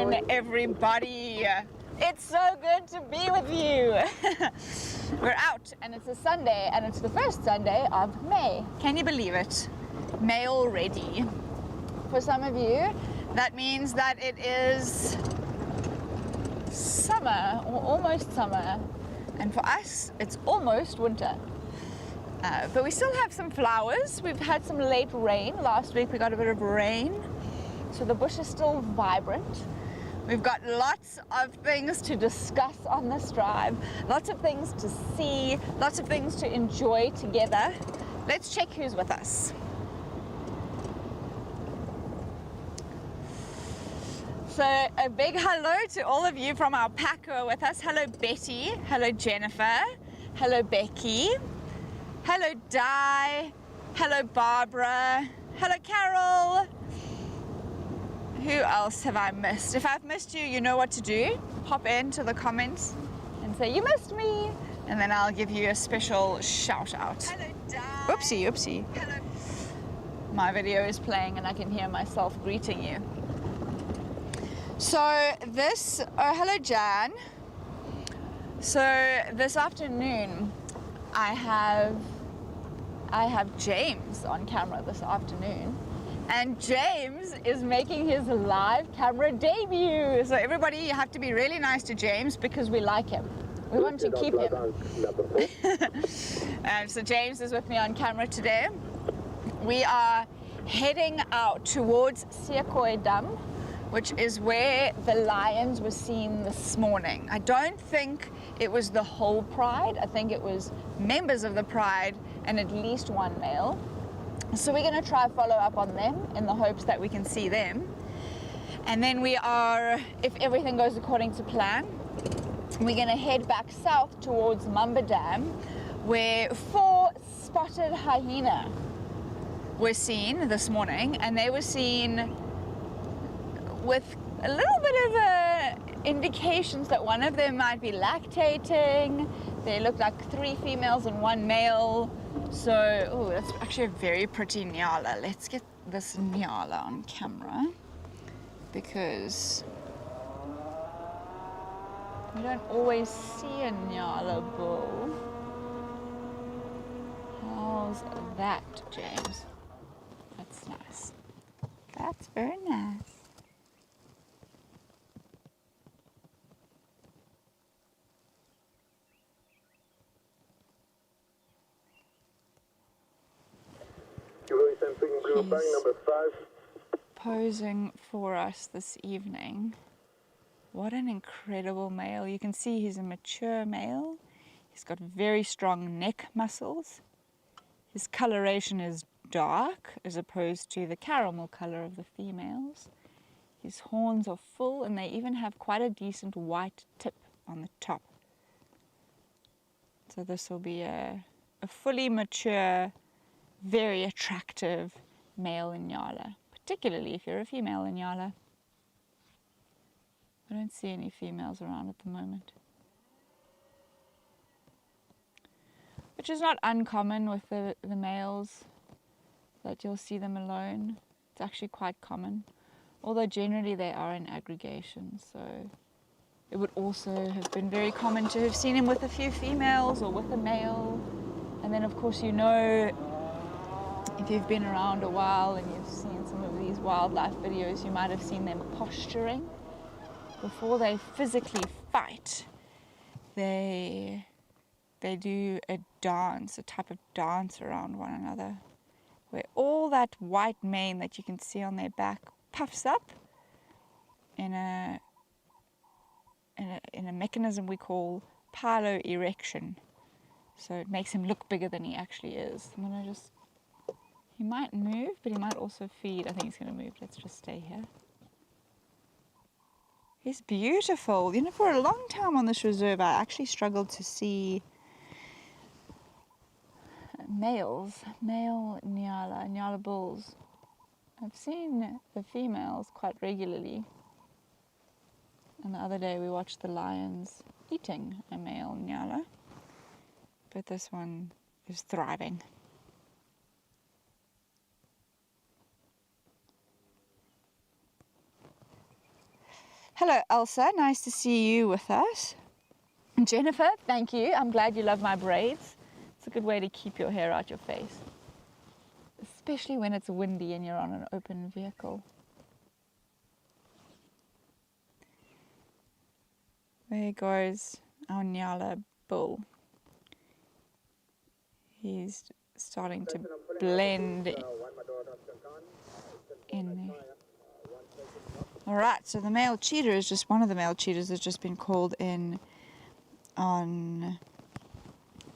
afternoon, everybody. It's so good to be with you. We're out and it's a Sunday and it's the first Sunday of May. Can you believe it? May already. For some of you, that means that it is summer or almost summer. And for us, it's almost winter. But we still have some flowers. We've had some late rain. Last week we got a bit of rain. So the bush is still vibrant. We've got lots of things to discuss on this drive, lots of things to see, lots of things to enjoy together. Let's check who's with us. So a big hello to all of you from our pack who are with us. Hello Betty, hello Jennifer, hello Becky, hello Di, hello Barbara, hello Carol. Who else have I missed? If I've missed you, you know what to do. Hop into the comments and say you missed me, and then I'll give you a special shout out. Hello, Di. Oopsie, oopsie. Hello. My video is playing and I can hear myself greeting you. So this, oh hello Jan. So this afternoon I have James on camera this afternoon. And James is making his live camera debut. So everybody, you have to be really nice to James because we like him. We want to keep him. So James is with me on camera today. We are heading out towards Sekoi Dam, which is where the lions were seen this morning. I don't think it was the whole pride. I think it was members of the pride and at least one male. So we're going to try follow up on them in the hopes that we can see them. And then we are, if everything goes according to plan, we're going to head back south towards Mamba Dam, where 4 spotted hyena were seen this morning, and they were seen with a little bit of indications that one of them might be lactating. They look like 3 females and 1 male. So, oh, that's actually a very pretty nyala. Let's get this nyala on camera because you don't always see a nyala bull. How's that, James? That's nice. That's very nice. He's posing for us this evening. What an incredible male. You can see he's a mature male. He's got very strong neck muscles. His coloration is dark as opposed to the caramel color of the females. His horns are full and they even have quite a decent white tip on the top. So this will be a fully mature, very attractive male Inyala, particularly if you're a female Inyala. I don't see any females around at the moment, which is not uncommon with the males, that you'll see them alone. It's actually quite common, although generally they are in aggregation, so it would also have been very common to have seen him with a few females or with a male. And then of course, you know, if you've been around a while and you've seen some of these wildlife videos, you might have seen them posturing. Before they physically fight, they do a dance, a type of dance around one another, where all that white mane that you can see on their back puffs up in a mechanism we call piloerection. So it makes him look bigger than he actually is. I'm gonna just, he might move, but he might also feed. I think he's gonna move. Let's just stay here. He's beautiful. You know, for a long time on this reserve, I actually struggled to see male Nyala bulls. I've seen the females quite regularly. And the other day we watched the lions eating a male Nyala. But this one is thriving. Hello, Elsa. Nice to see you with us. Jennifer, thank you. I'm glad you love my braids. It's a good way to keep your hair out your face, especially when it's windy and you're on an open vehicle. There goes our Nyala bull. He's starting to blend in there. All right, so the male cheetah is just one of the male cheetahs that's just been called in on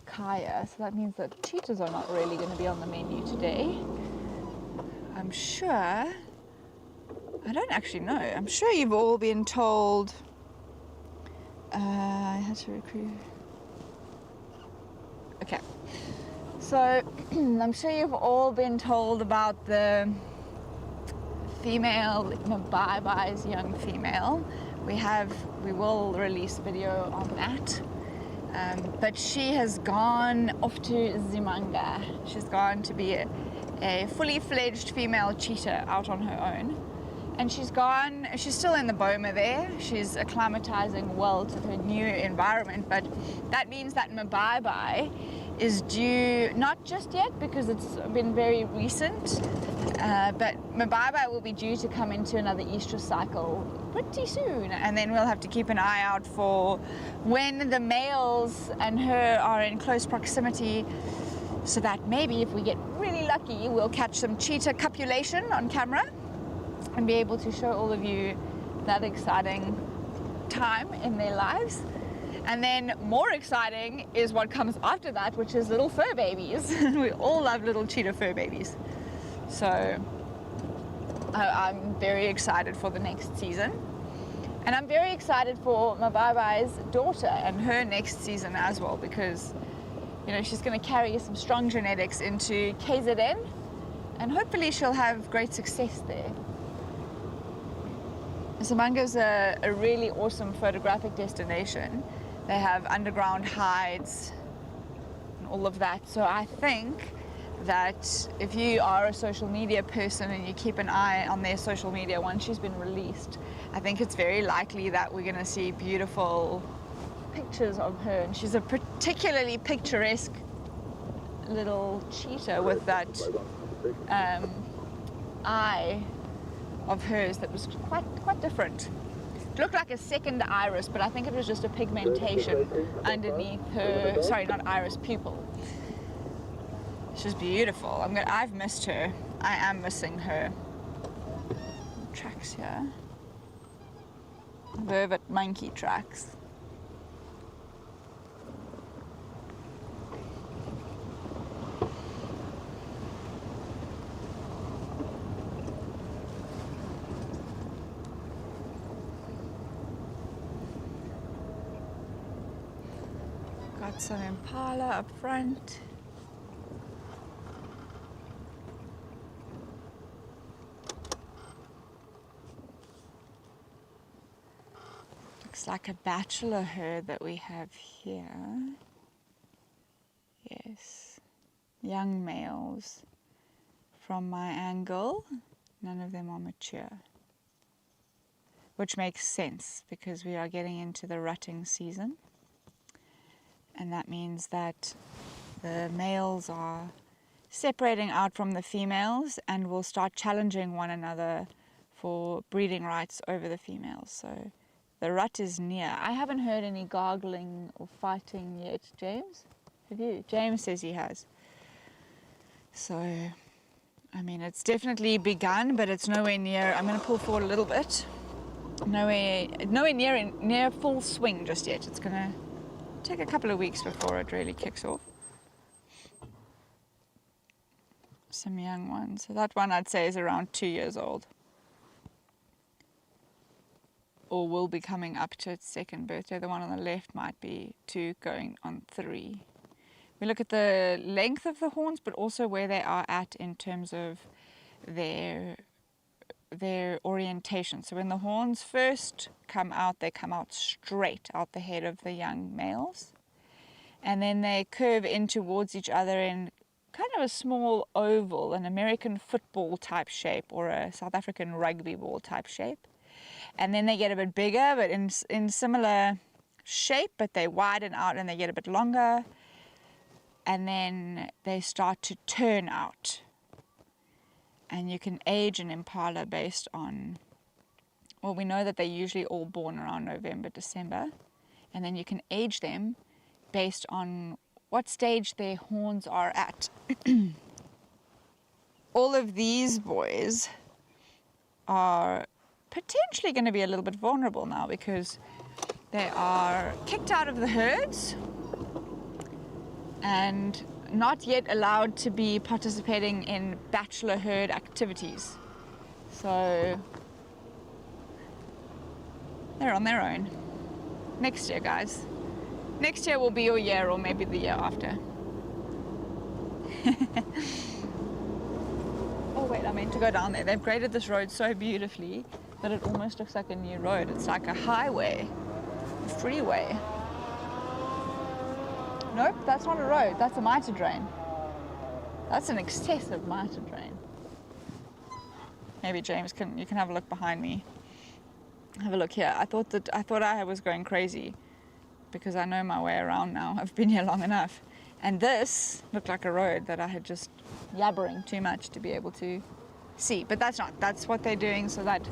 Kaya. So that means that cheetahs are not really going to be on the menu today. I'm sure, I don't actually know. I'm sure you've all been told, I had to recruit. Okay, so I'm sure you've all been told about the female Mabai-Bai's young female. We will release video on that. But she has gone off to Zimanga. She's gone to be a fully fledged female cheetah out on her own. And she's still in the boma there. She's acclimatizing well to her new environment, but that means that Mabai-Bai is due, not just yet because it's been very recent, but Mabai-Bai will be due to come into another estrus cycle pretty soon, and then we'll have to keep an eye out for when the males and her are in close proximity, so that maybe if we get really lucky we'll catch some cheetah copulation on camera and be able to show all of you that exciting time in their lives. And then more exciting is what comes after that, which is little fur babies. We all love little cheetah fur babies. So I'm very excited for the next season. And I'm very excited for Mabai-Bai's daughter and her next season as well, because she's going to carry some strong genetics into KZN, and hopefully she'll have great success there. Zimanga's a really awesome photographic destination. They have underground hides and all of that. So I think that if you are a social media person and you keep an eye on their social media once she's been released, I think it's very likely that we're going to see beautiful pictures of her. And she's a particularly picturesque little cheetah with that eye of hers that was quite different. It looked like a second iris, but I think it was just a pigmentation underneath her, sorry, not iris, pupil. She's beautiful. I've missed her. I am missing her. Tracks here. Vervet monkey tracks. Got some impala up front. Looks like a bachelor herd that we have here. Yes, young males. From my angle, none of them are mature, which makes sense because we are getting into the rutting season. And that means that the males are separating out from the females and will start challenging one another for breeding rights over the females. So the rut is near. I haven't heard any gargling or fighting yet. James, have you? James says he has. So, I mean, it's definitely begun, but it's nowhere near. I'm going to pull forward a little bit. Nowhere near full swing just yet. It's going to take a couple of weeks before it really kicks off. Some young ones. So that one I'd say is around 2 years old, or will be coming up to its second birthday. The one on the left might be 2 going on 3. We look at the length of the horns, but also where they are at in terms of their orientation. So when the horns first come out, they come out straight out the head of the young males, and then they curve in towards each other in kind of a small oval, an American football type shape or a South African rugby ball type shape, and then they get a bit bigger, but in similar shape, but they widen out and they get a bit longer, and then they start to turn out. And you can age an impala based on, well, we know that they're usually all born around November, December, and then you can age them based on what stage their horns are at. All of these boys are potentially going to be a little bit vulnerable now because they are kicked out of the herds and not yet allowed to be participating in bachelor herd activities. So they're on their own. Next year, guys. Next year will be your year, or maybe the year after. Oh wait, I meant to go down there. They've graded this road so beautifully that it almost looks like a new road. It's like a highway, a freeway. Nope, that's not a road. That's a mitre drain. That's an excessive mitre drain. Maybe James you can have a look behind me. Have a look here. I thought I was going crazy because I know my way around now. I've been here long enough. And this looked like a road that I had just yabbering too much to be able to see. But that's not. That's what they're doing so that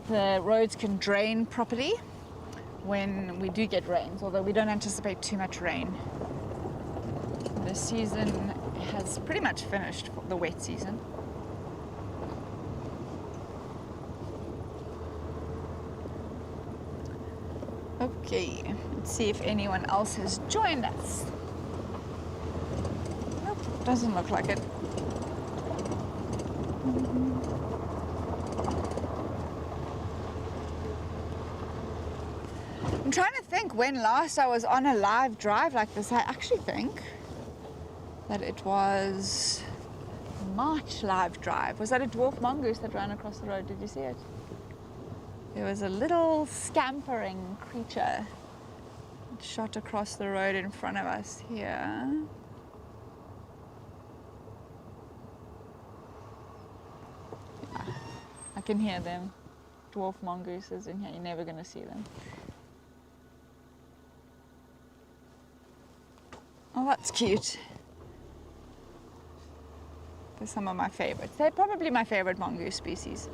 the roads can drain properly when we do get rains, although we don't anticipate too much rain. The season has pretty much finished, the wet season. Okay, let's see if anyone else has joined us. Nope, doesn't look like it. I'm trying to think when last I was on a live drive like this. I actually think that it was March live drive. Was that a dwarf mongoose that ran across the road? Did you see it? There was a little scampering creature that shot across the road in front of us here. Yeah, I can hear them. Dwarf mongooses in here, you're never going to see them. Oh, that's cute. They're some of my favorites. They're probably my favorite mongoose species.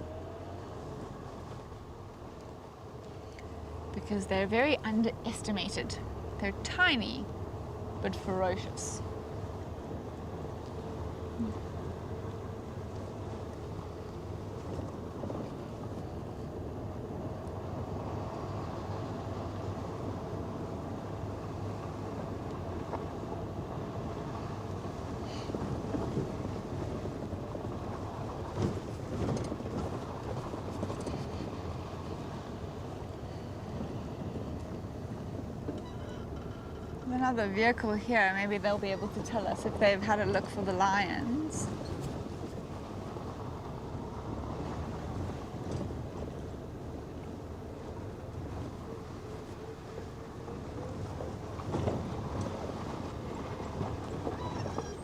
Because they're very underestimated. They're tiny, but ferocious. Another vehicle here, maybe they'll be able to tell us if they've had a look for the lions.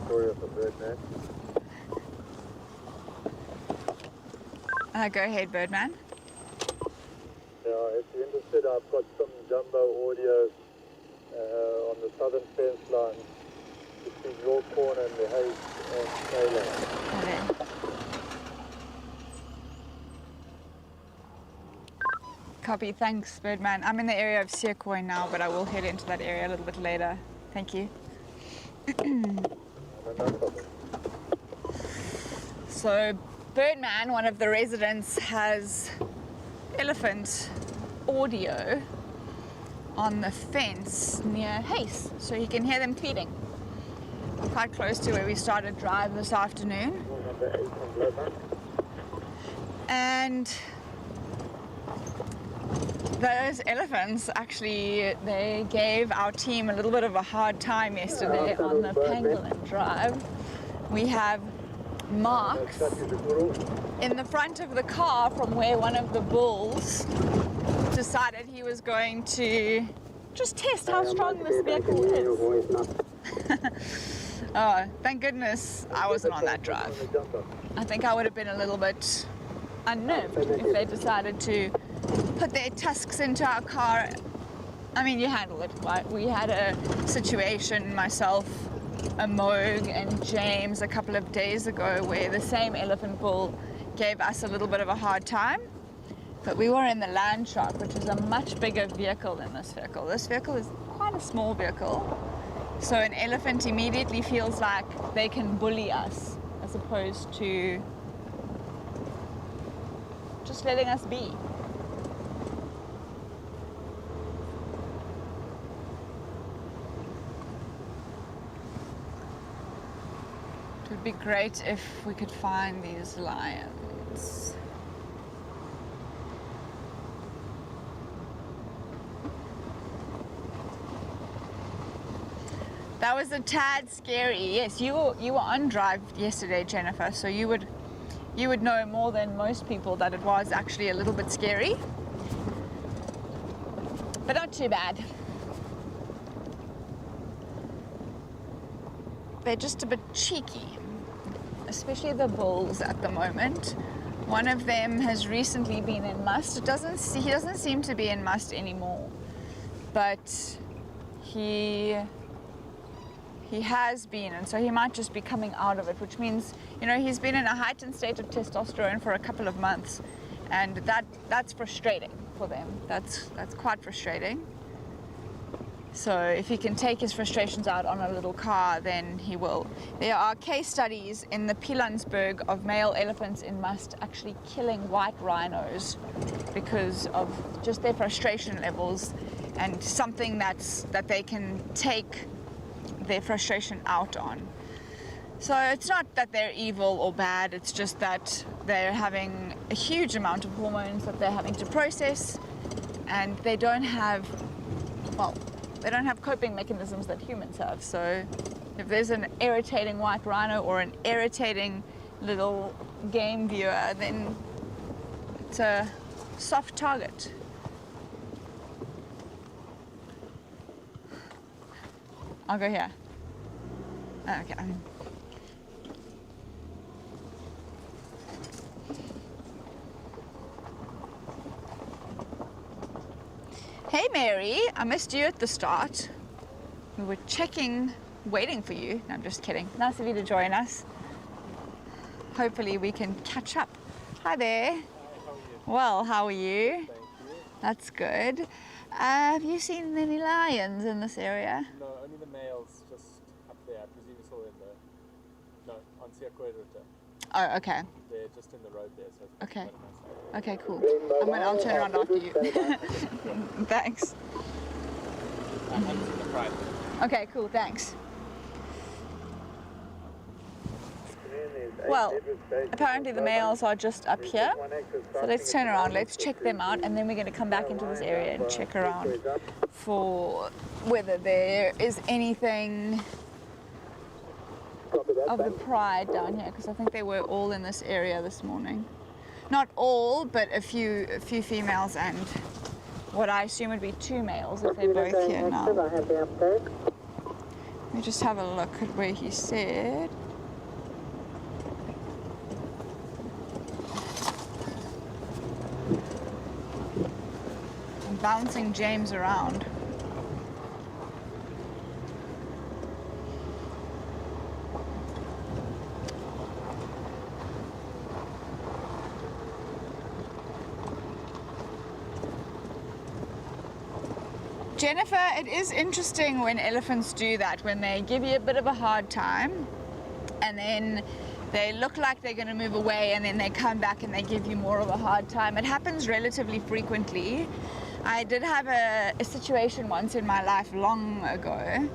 Pretoria for Birdman. Go ahead, Birdman. Yeah, if you're interested, I've got some jumbo audio on the southern fence line between your corner and the Hayes trailer. Okay. Copy, thanks, Birdman. I'm in the area of Sequoia now, but I will head into that area a little bit later. Thank you. No problem. So, Birdman, one of the residents, has elephant audio on the fence near Hayes, so he can hear them feeding. Quite close to where we started drive this afternoon. And those elephants, actually, they gave our team a little bit of a hard time yesterday on the Pangolin drive. We have marks in the front of the car from where one of the bulls decided he was going to just test how strong this vehicle is. Oh, thank goodness I wasn't on that drive. I think I would have been a little bit unnerved if they decided to put their tusks into our car. I mean, you handle it, right? We had a situation, myself, a Moog, and James a couple of days ago where the same elephant bull gave us a little bit of a hard time. But we were in the Land Shark, which is a much bigger vehicle than this vehicle. This vehicle is quite a small vehicle. So an elephant immediately feels like they can bully us as opposed to just letting us be. It would be great if we could find these lions. That was a tad scary. Yes, you were on drive yesterday, Jennifer, so you would know more than most people that it was actually a little bit scary. But not too bad. They're just a bit cheeky, especially the bulls at the moment. One of them has recently been in must. He doesn't seem to be in must anymore, but he has been, and so he might just be coming out of it, which means, you know, he's been in a heightened state of testosterone for a couple of months, and that's frustrating for them. That's quite frustrating. So if he can take his frustrations out on a little car, then he will. There are case studies in the Pilanesberg of male elephants in must actually killing white rhinos because of just their frustration levels and something that they can take their frustration out on. So it's not that they're evil or bad, it's just that they're having a huge amount of hormones that they're having to process, and they don't have coping mechanisms that humans have. So if there's an irritating white rhino or an irritating little game viewer, then it's a soft target. I'll go here. Okay. Hey Mary, I missed you at the start. We were waiting for you. No, I'm just kidding. Nice of you to join us. Hopefully we can catch up. Hi there. Hi, how are you? Well, how are you? Thank you. That's good. Have you seen any lions in this area? No, only the males just up there. I presume you saw on CEST. Oh, okay. They're just in the road there, so it's Okay. quite a nice. Okay, cool. I'll turn around after you. Thanks. I haven't seen the pride. Okay, cool, thanks. Well, apparently the males are just up here. So let's turn around, let's check them out, and then we're going to come back into this area and check around for whether there is anything of the pride down here, because I think they were all in this area this morning. Not all, but a few females and what I assume would be 2 males if they're both here now. Let me just have a look at where he said. I'm bouncing James around. Jennifer, it is interesting when elephants do that, when they give you a bit of a hard time and then they look like they're going to move away and then they come back and they give you more of a hard time. It happens relatively frequently. I did have a situation once in my life long ago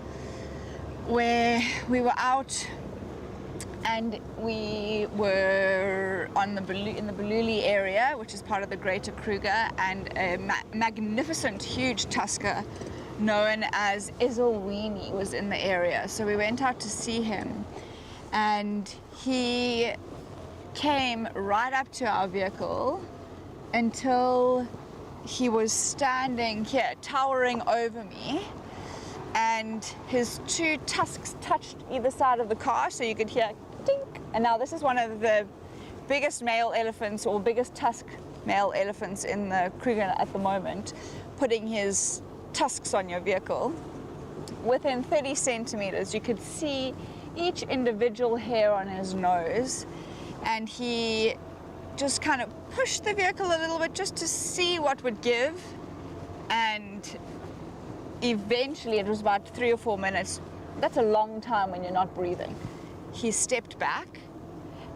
where we were out and we were in the Bululi area, which is part of the Greater Kruger, and a magnificent, huge tusker known as Ezelweenie was in the area. So we went out to see him, and he came right up to our vehicle until he was standing here, towering over me, and his 2 tusks touched either side of the car, so you could hear dink. And now this is one of the biggest male elephants or biggest tusk male elephants in the Kruger at the moment, putting his tusks on your vehicle. Within 30 centimeters, you could see each individual hair on his nose, and he just kind of pushed the vehicle a little bit just to see what would give, and eventually, it was about 3 or 4 minutes. That's a long time when you're not breathing. He stepped back,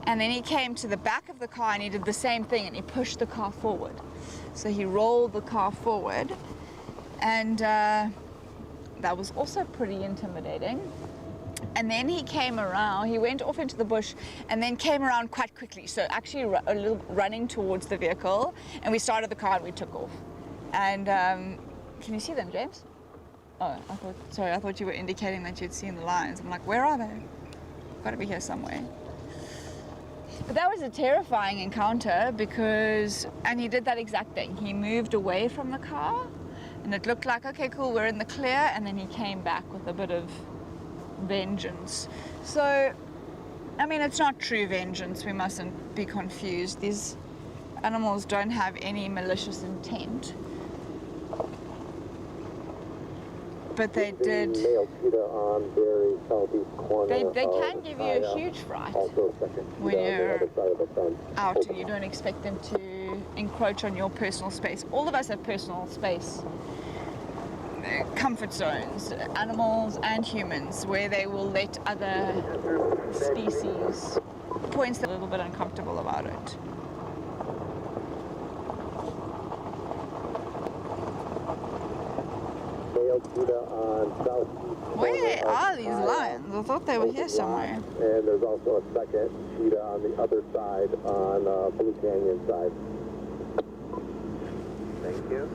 and then he came to the back of the car and he did the same thing, and he pushed the car forward. So he rolled the car forward, and that was also pretty intimidating. And then he came around, he went off into the bush and then came around quite quickly. So actually a little running towards the vehicle, and we started the car and we took off. And can you see them, James? Oh, I thought you were indicating that you'd seen the lions. I'm like, where are they? Got to be here somewhere. But that was a terrifying encounter and he did that exact thing. He moved away from the car, and it looked like, okay, cool, we're in the clear, and then he came back with a bit of vengeance. So, I mean, it's not true vengeance. We mustn't be confused. These animals don't have any malicious intent. But they did. They can give you a huge fright when you're out and you don't expect them to encroach on your personal space. All of us have personal space, comfort zones, animals and humans, where they will let other species points a little bit uncomfortable about it. Where are these lions? I thought they were here somewhere. And there's also a second cheetah on the other side, on Blue Canyon side. Thank you.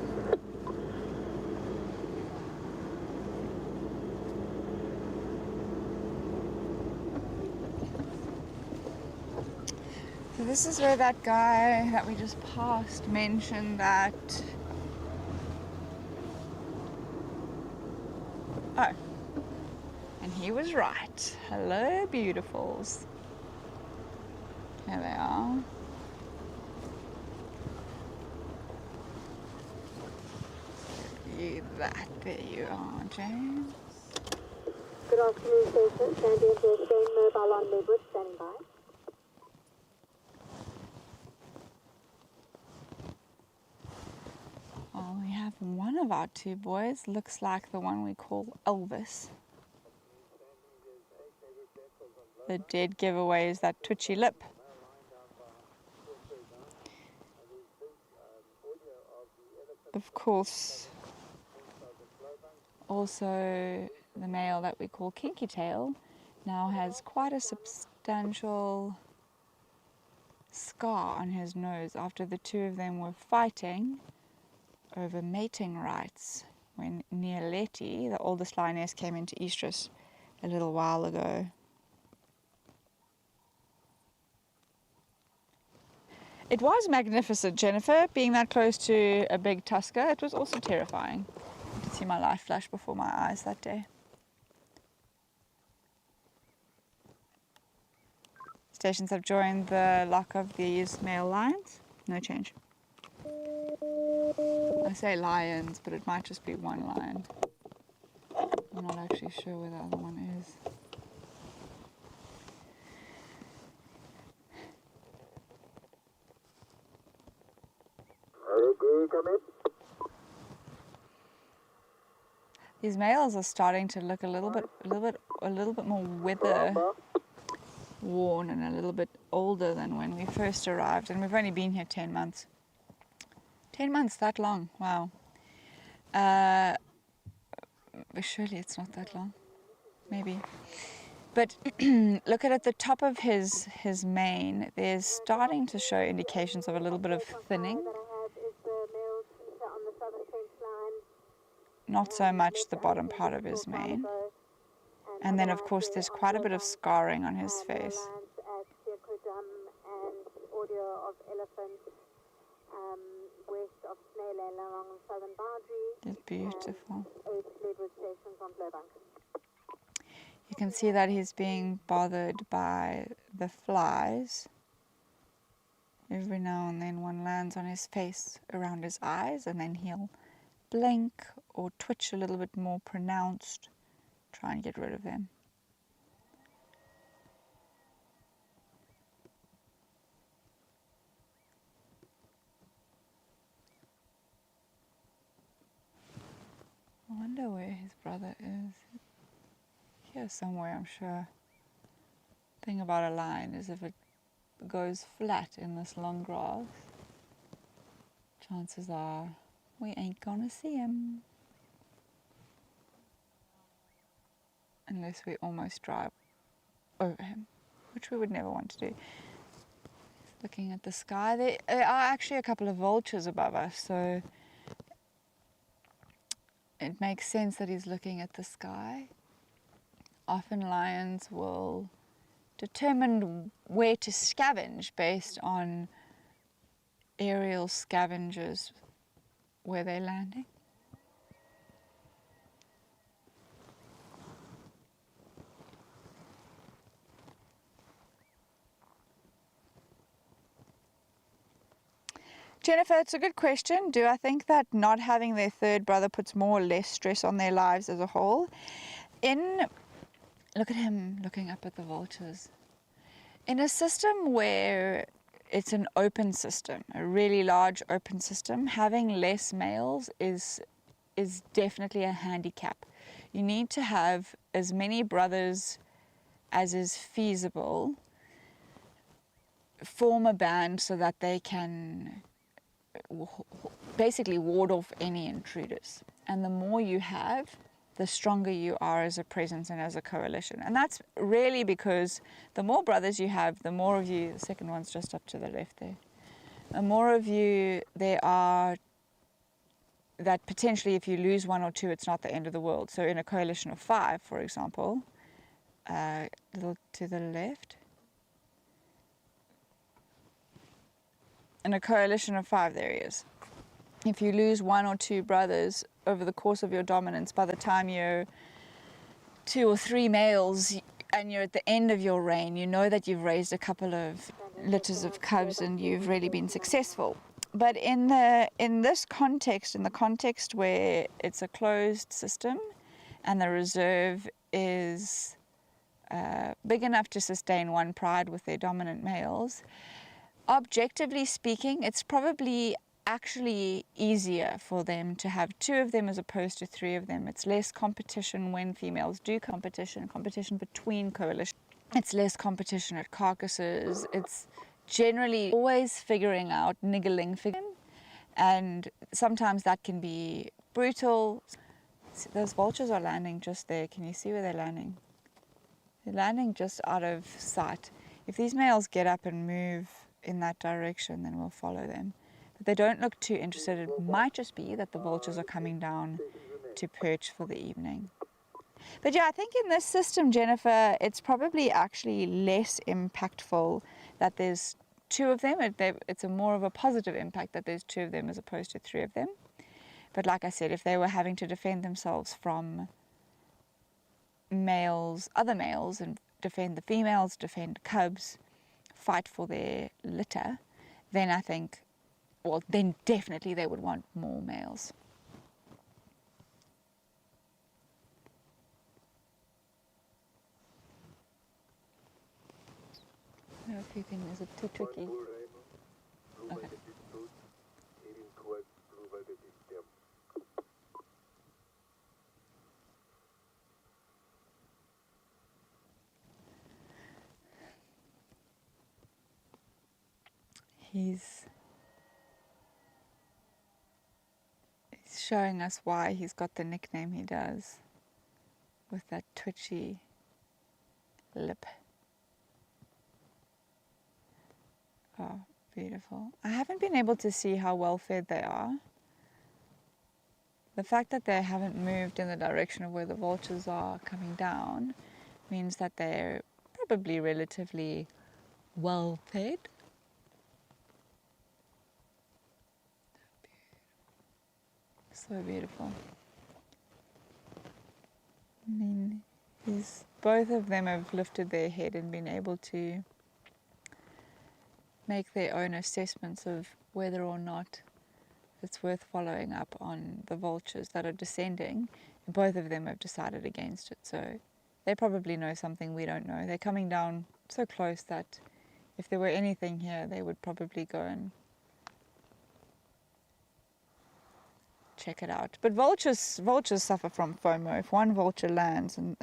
So this is where that guy that we just passed mentioned that. Oh, and he was right. Hello, beautifuls. Here they are. There you are, James. Good afternoon, station. Sandy and Jane mobile on Lowveld, standing by. Well, we have one of our two boys, looks like the one we call Elvis. The dead giveaway is that twitchy lip. Of course, also the male that we call Kinky Tail now has quite a substantial scar on his nose after the two of them were fighting over mating rights when Nialeti, the oldest lioness, came into estrus a little while ago. It was magnificent, Jennifer, being that close to a big tusker. It was also terrifying to see my life flash before my eyes that day. Stations have joined the lock of these male lions. No change. I say lions, but it might just be one lion. I'm not actually sure where the other one is. These males are starting to look a little bit more weather worn and a little bit older than when we first arrived, and we've only been here 10 months. 10 months, that long, wow. Surely it's not that long, maybe. But look at the top of his mane, there's starting to show indications of a little bit of thinning. Not so much the bottom part of his mane. And then of course there's quite a bit of scarring on his face. It's beautiful. You can see that he's being bothered by the flies. Every now and then one lands on his face around his eyes, and then he'll blink or twitch a little bit more pronounced. Try and get rid of them. I wonder where his brother is. Here somewhere, I'm sure. The thing about a lion is if it goes flat in this long grass, chances are we ain't gonna see him. Unless we almost drive over him, which we would never want to do. Looking at the sky, there are actually a couple of vultures above us, so it makes sense that he's looking at the sky. Often lions will determine where to scavenge based on aerial scavengers where they're landing. Jennifer, it's a good question. Do I think that not having their third brother puts more or less stress on their lives as a whole? Look at him looking up at the vultures. In a system where it's an open system, a really large open system, having less males is definitely a handicap. You need to have as many brothers as is feasible, form a band so that they can basically ward off any intruders. And the more you have, the stronger you are as a presence and as a coalition. And that's really because the more brothers you have, the more of you, the second one's just up to the left there, the more of you there are that potentially if you lose one or two, it's not the end of the world. So in a coalition of 5, for example, a little to the left, in a coalition of 5, there he is. If you lose 1 or 2 brothers over the course of your dominance, by the time you're 2 or 3 males and you're at the end of your reign, you know that you've raised a couple of litters of cubs and you've really been successful. But in this context, in the context where it's a closed system and the reserve is big enough to sustain one pride with their dominant males, objectively speaking, it's probably actually easier for them to have 2 of them as opposed to 3 of them. It's less competition when females do competition between coalitions. It's less competition at carcasses. It's generally always figuring out, niggling, and sometimes that can be brutal. Those vultures are landing just there. Can you see where they're landing? They're landing just out of sight. If these males get up and move in that direction, then we'll follow them. But they don't look too interested. It might just be that the vultures are coming down to perch for the evening. But yeah, I think in this system, Jennifer, it's probably actually less impactful that there's 2 of them. It's a more of a positive impact that there's 2 of them as opposed to 3 of them. But like I said, if they were having to defend themselves from males, other males, and defend the females, defend cubs, fight for their litter, then I think, well, then definitely they would want more males. I don't know if you think, is it too tricky? Okay. He's showing us why he's got the nickname he does, with that twitchy lip. Oh, beautiful. I haven't been able to see how well fed they are. The fact that they haven't moved in the direction of where the vultures are coming down means that they're probably relatively well fed. So beautiful. I mean, both of them have lifted their head and been able to make their own assessments of whether or not it's worth following up on the vultures that are descending. And both of them have decided against it, so they probably know something we don't know. They're coming down so close that if there were anything here, they would probably go and check it out. But vultures suffer from FOMO. If one vulture lands and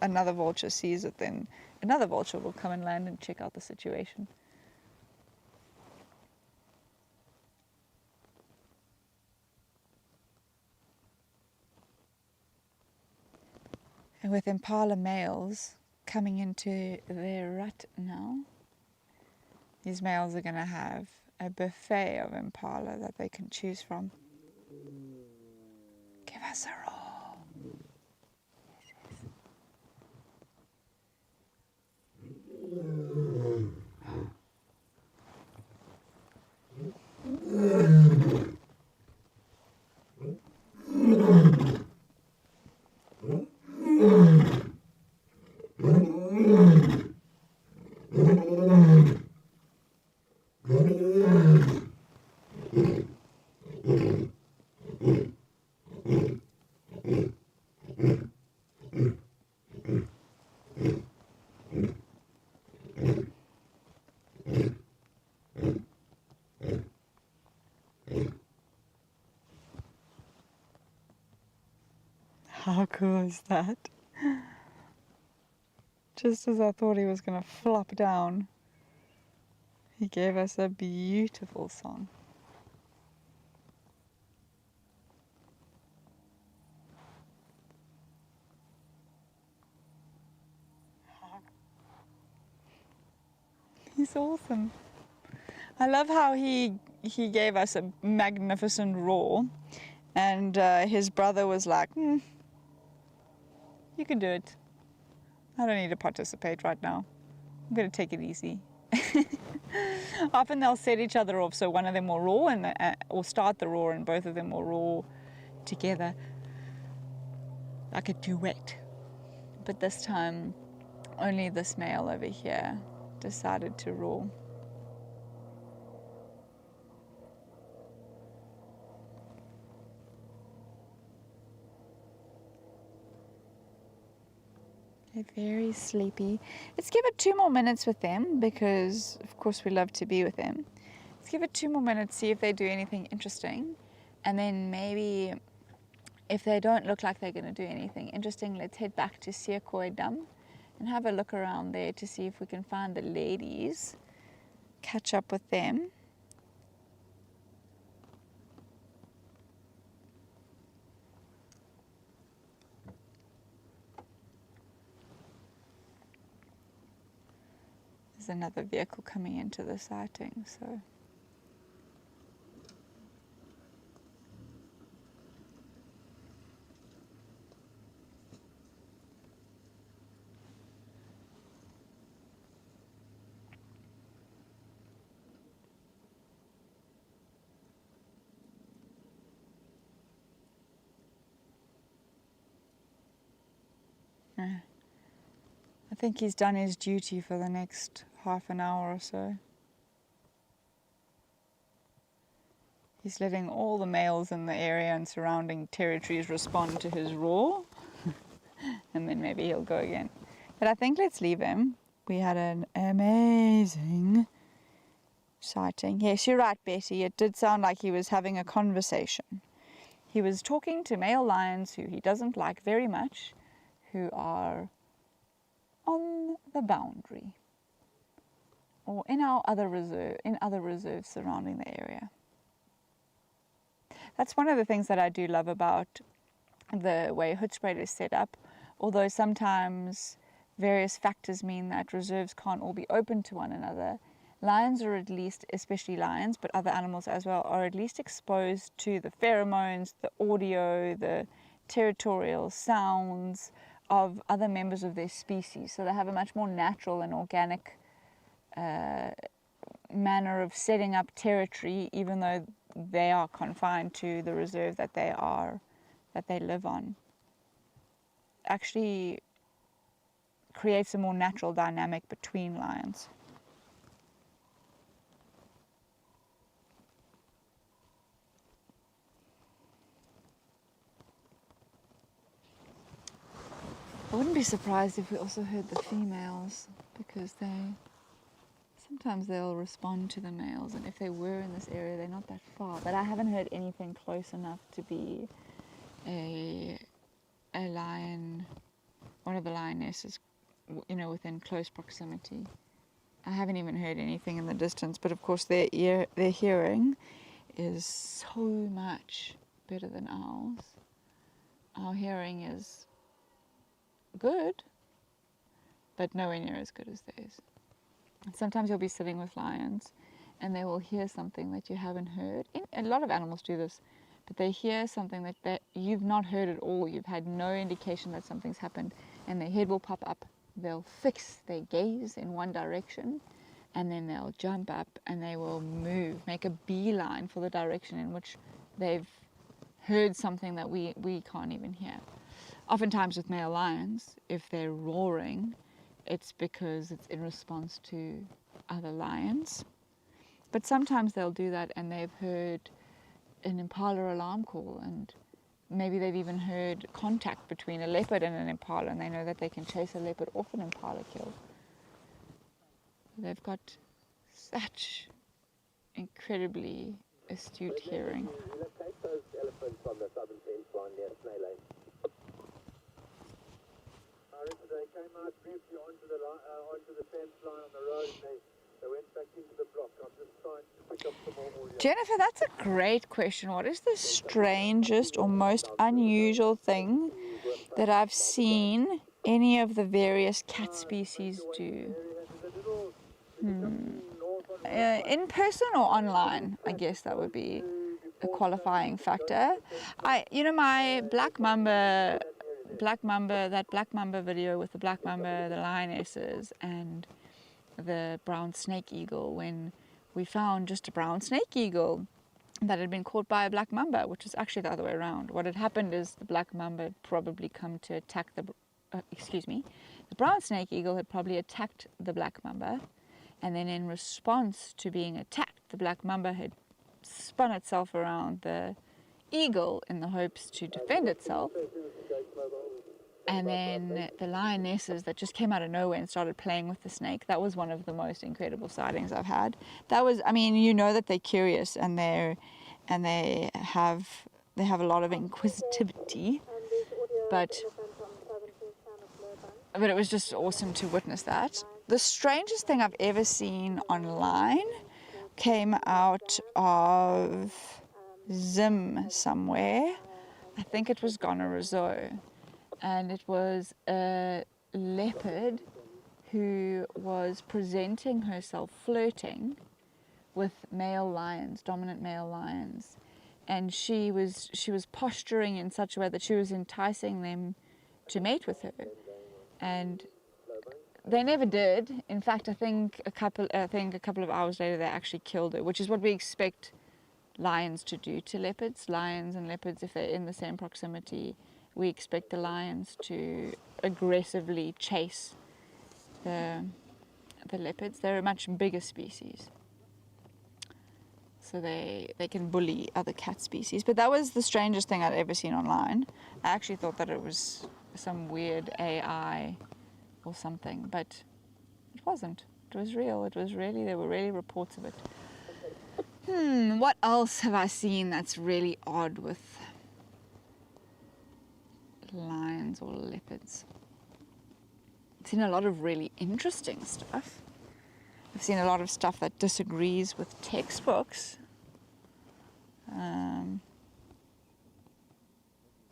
another vulture sees it, then another vulture will come and land and check out the situation. And with impala males coming into their rut now, these males are going to have a buffet of impala that they can choose from. Give us a roar. How cool is that? Just as I thought he was going to flop down, he gave us a beautiful song. He's awesome. I love how he gave us a magnificent roar, and his brother was like, you can do it. I don't need to participate right now. I'm going to take it easy. Often they'll set each other off, so one of them will roar or start the roar, and both of them will roar together like a duet. But this time, only this male over here decided to roar. They're very sleepy. Let's give it 2 more minutes with them because, of course, we love to be with them. Let's give it 2 more minutes, see if they do anything interesting. And then maybe if they don't look like they're going to do anything interesting, let's head back to Dam and have a look around there to see if we can find the ladies, catch up with them. There's another vehicle coming into the sighting, so. I think he's done his duty for the next half an hour or so. He's letting all the males in the area and surrounding territories respond to his roar, and then maybe he'll go again. But I think let's leave him. We had an amazing sighting. Yes, you're right, Betty. It did sound like he was having a conversation. He was talking to male lions who he doesn't like very much, who are on the boundary or in our other reserves surrounding the area. That's one of the things that I do love about the way Rietspruit is set up, although sometimes various factors mean that reserves can't all be open to one another. Lions are at least, especially lions, but other animals as well, are at least exposed to the pheromones, the audio, the territorial sounds of other members of their species. So they have a much more natural and organic manner of setting up territory, even though they are confined to the reserve that they live on. Actually creates a more natural dynamic between lions. I wouldn't be surprised if we also heard the females, because sometimes they'll respond to the males, and if they were in this area, they're not that far. But I haven't heard anything close enough to be a lion, one of the lionesses, within close proximity. I haven't even heard anything in the distance, but of course their hearing is so much better than ours. Our hearing is good, but nowhere near as good as theirs. Sometimes you'll be sitting with lions and they will hear something that you haven't heard. A lot of animals do this, but they hear something that you've not heard at all. You've had no indication that something's happened, and their head will pop up. They'll fix their gaze in one direction, and then they'll jump up and they will move, make a beeline for the direction in which they've heard something that we can't even hear. Oftentimes with male lions, if they're roaring, it's because it's in response to other lions. But sometimes they'll do that and they've heard an impala alarm call, and maybe they've even heard contact between a leopard and an impala, and they know that they can chase a leopard off an impala kill. They've got such incredibly astute hearing. Relocate those elephants on the southern fence line near Snail Lane. They came out briefly onto the fence line on the road, and they went back into the block. I'm just trying to pick up some more audio. Jennifer, that's a great question. What is the strangest or most unusual thing that I've seen any of the various cat species do? In person or online? I guess that would be a qualifying factor. My black mamba, that black mamba video with the black mamba, the lionesses, and the brown snake eagle, when we found just a brown snake eagle that had been caught by a black mamba, which is actually the other way around. What had happened is the black mamba had probably come to attack the brown snake eagle had probably attacked the black mamba, and then in response to being attacked, the black mamba had spun itself around the eagle in the hopes to defend itself. And then the lionesses that just came out of nowhere and started playing with the snake. That was one of the most incredible sightings I've had. That was, that they're curious and they have a lot of inquisitivity, but it was just awesome to witness that. The strangest thing I've ever seen online came out of Zim somewhere. I think it was Ghana Reserve. And it was a leopard who was presenting herself flirting with male lions, dominant male lions. And she was posturing in such a way that she was enticing them to mate with her. And they never did. In fact, I think a couple of hours later they actually killed her, which is what we expect lions to do to leopards. Lions and leopards, if they're in the same proximity, we expect the lions to aggressively chase the leopards. They're a much bigger species, so they can bully other cat species. But that was the strangest thing I'd ever seen online. I actually thought that it was some weird AI or something, but it wasn't. It was real. There were really reports of it. What else have I seen that's really odd with lions or leopards? I've seen a lot of really interesting stuff. I've seen a lot of stuff that disagrees with textbooks.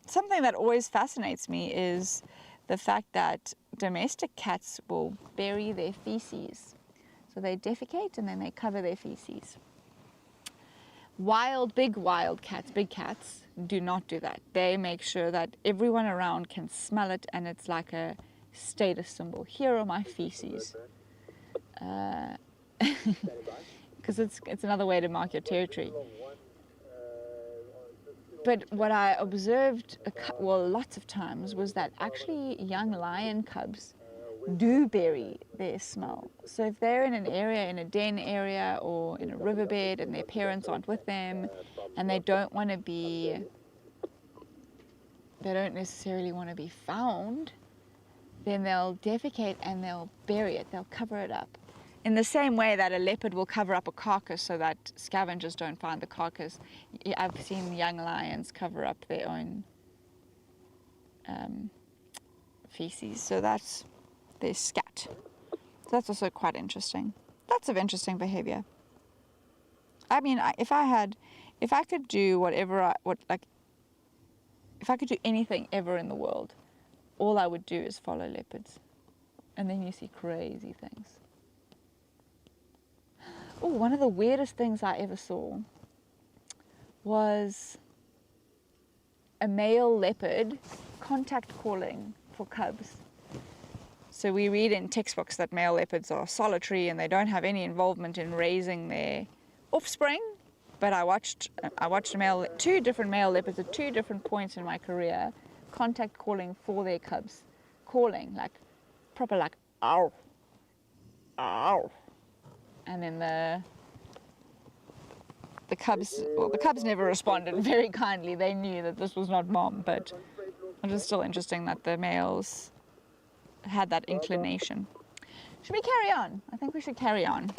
Something that always fascinates me is the fact that domestic cats will bury their feces. So they defecate and then they cover their feces. Big cats do not do that. They make sure that everyone around can smell it, and it's like a status symbol. Here are my feces. Because it's another way to mark your territory. But what I observed lots of times was that actually young lion cubs do bury their smell. So if they're in an area, in a den area or in a riverbed, and their parents aren't with them, and they don't necessarily want to be found, then they'll defecate and they'll bury it, they'll cover it up. In the same way that a leopard will cover up a carcass so that scavengers don't find the carcass, I've seen young lions cover up their own feces, so that's their scat. So that's also quite interesting. Lots of interesting behavior. I mean, if I could do if I could do anything ever in the world, all I would do is follow leopards. And then you see crazy things. Oh, one of the weirdest things I ever saw was a male leopard contact calling for cubs. So we read in textbooks that male leopards are solitary and they don't have any involvement in raising their offspring. But I watched two different male leopards at two different points in my career contact calling for their cubs. Calling, like, proper like, ow, ow. And then the cubs never responded very kindly. They knew that this was not mom, but it was still interesting that the males had that inclination. Should we carry on? I think we should carry on.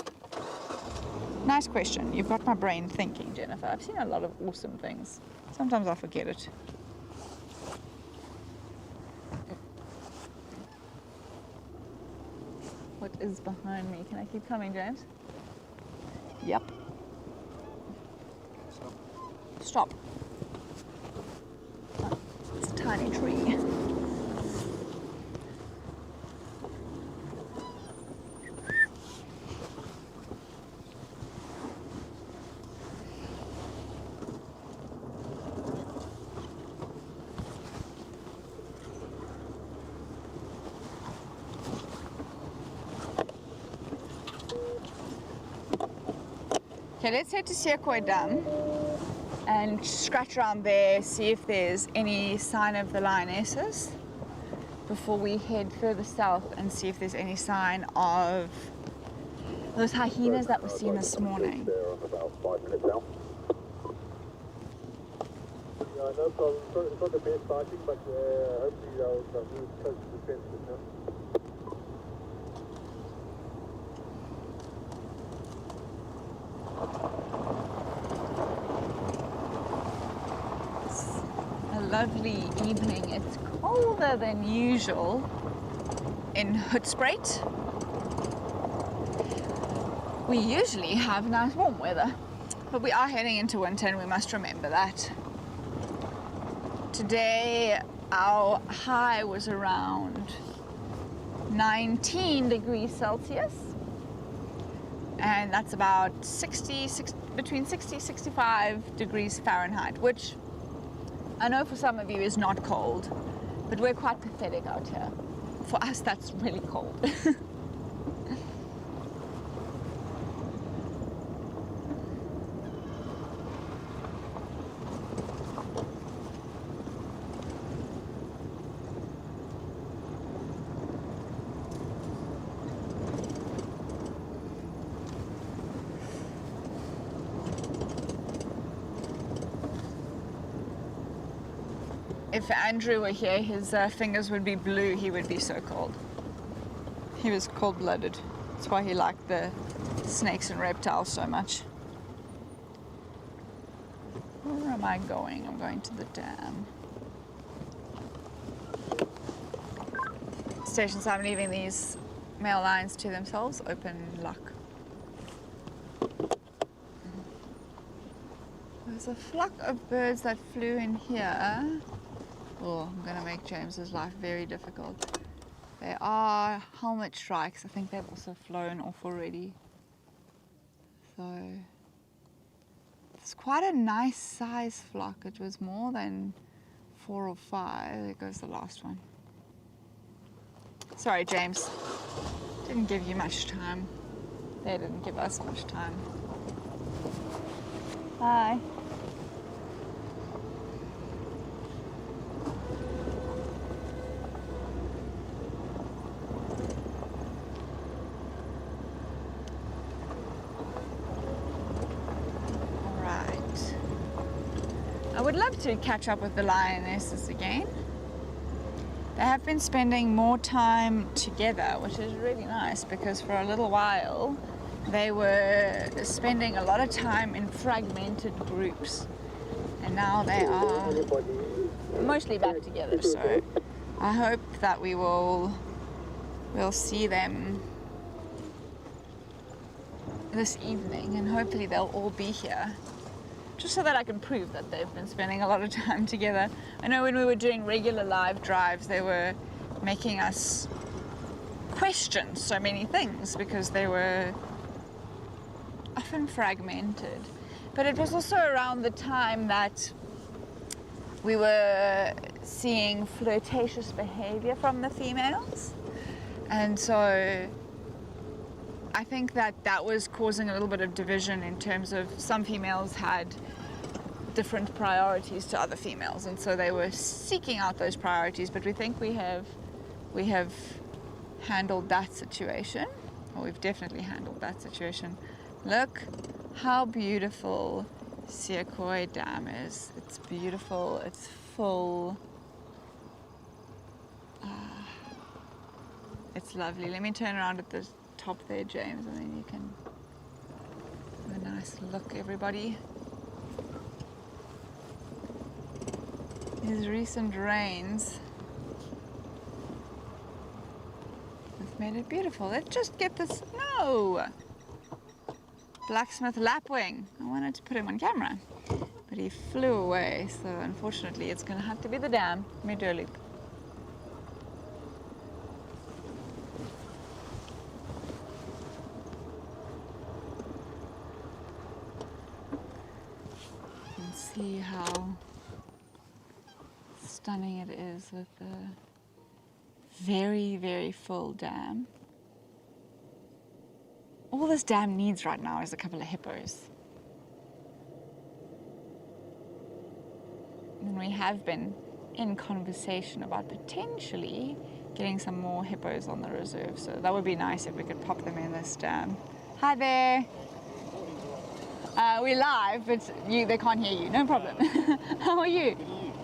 Nice question. You've got my brain thinking, Jennifer. I've seen a lot of awesome things. Sometimes I forget it. What is behind me? Can I keep coming, James? Yep. Stop. Oh, it's a tiny tree. Okay, let's head to Sequoia Dam and scratch around there, see if there's any sign of the lionesses before we head further south and see if there's any sign of those hyenas that were seen this morning. About 5 minutes now. Yeah, no problem. It's not the best sighting, but hopefully they'll move close to the fences now. Lovely evening. It's colder than usual in Rietspruit. We usually have nice warm weather, but we are heading into winter and we must remember that. Today our high was around 19 degrees Celsius, and that's about between 60 and 65 degrees Fahrenheit, which I know for some of you is not cold, but we're quite pathetic out here. For us, that's really cold. If Andrew were here, his fingers would be blue. He would be so cold. He was cold-blooded. That's why he liked the snakes and reptiles so much. Where am I going? I'm going to the dam. Station, so I'm leaving these male lions to themselves. Open luck. There's a flock of birds that flew in here. Oh, I'm going to make James's life very difficult. They are helmet shrikes. I think they've also flown off already. So it's quite a nice size flock. It was more than 4 or 5. There goes the last one. Sorry, James. Didn't give you much time. They didn't give us much time. Bye. I would love to catch up with the lionesses again. They have been spending more time together, which is really nice because for a little while they were spending a lot of time in fragmented groups, and now they are mostly back together. So I hope that we'll see them this evening, and hopefully they'll all be here, just so that I can prove that they've been spending a lot of time together. I know when we were doing regular live drives, they were making us question so many things because they were often fragmented. But it was also around the time that we were seeing flirtatious behavior from the females. And so I think that was causing a little bit of division in terms of some females had different priorities to other females, and so they were seeking out those priorities. But we think we have handled that situation, or we've definitely handled that situation. Look how beautiful Sequoia Dam is. It's beautiful, it's full. It's lovely. Let me turn around at the top there, James, and then you can have a nice look, everybody. These recent rains have made it beautiful. Let's just get this. No! Blacksmith lapwing. I wanted to put him on camera, but he flew away, so unfortunately it's going to have to be the dam. Let me do a loop. And see how stunning it is with the very, very full dam. All this dam needs right now is a couple of hippos. And we have been in conversation about potentially getting some more hippos on the reserve, so that would be nice if we could pop them in this dam. Hi there. We're live, but they can't hear you. No problem. How are you?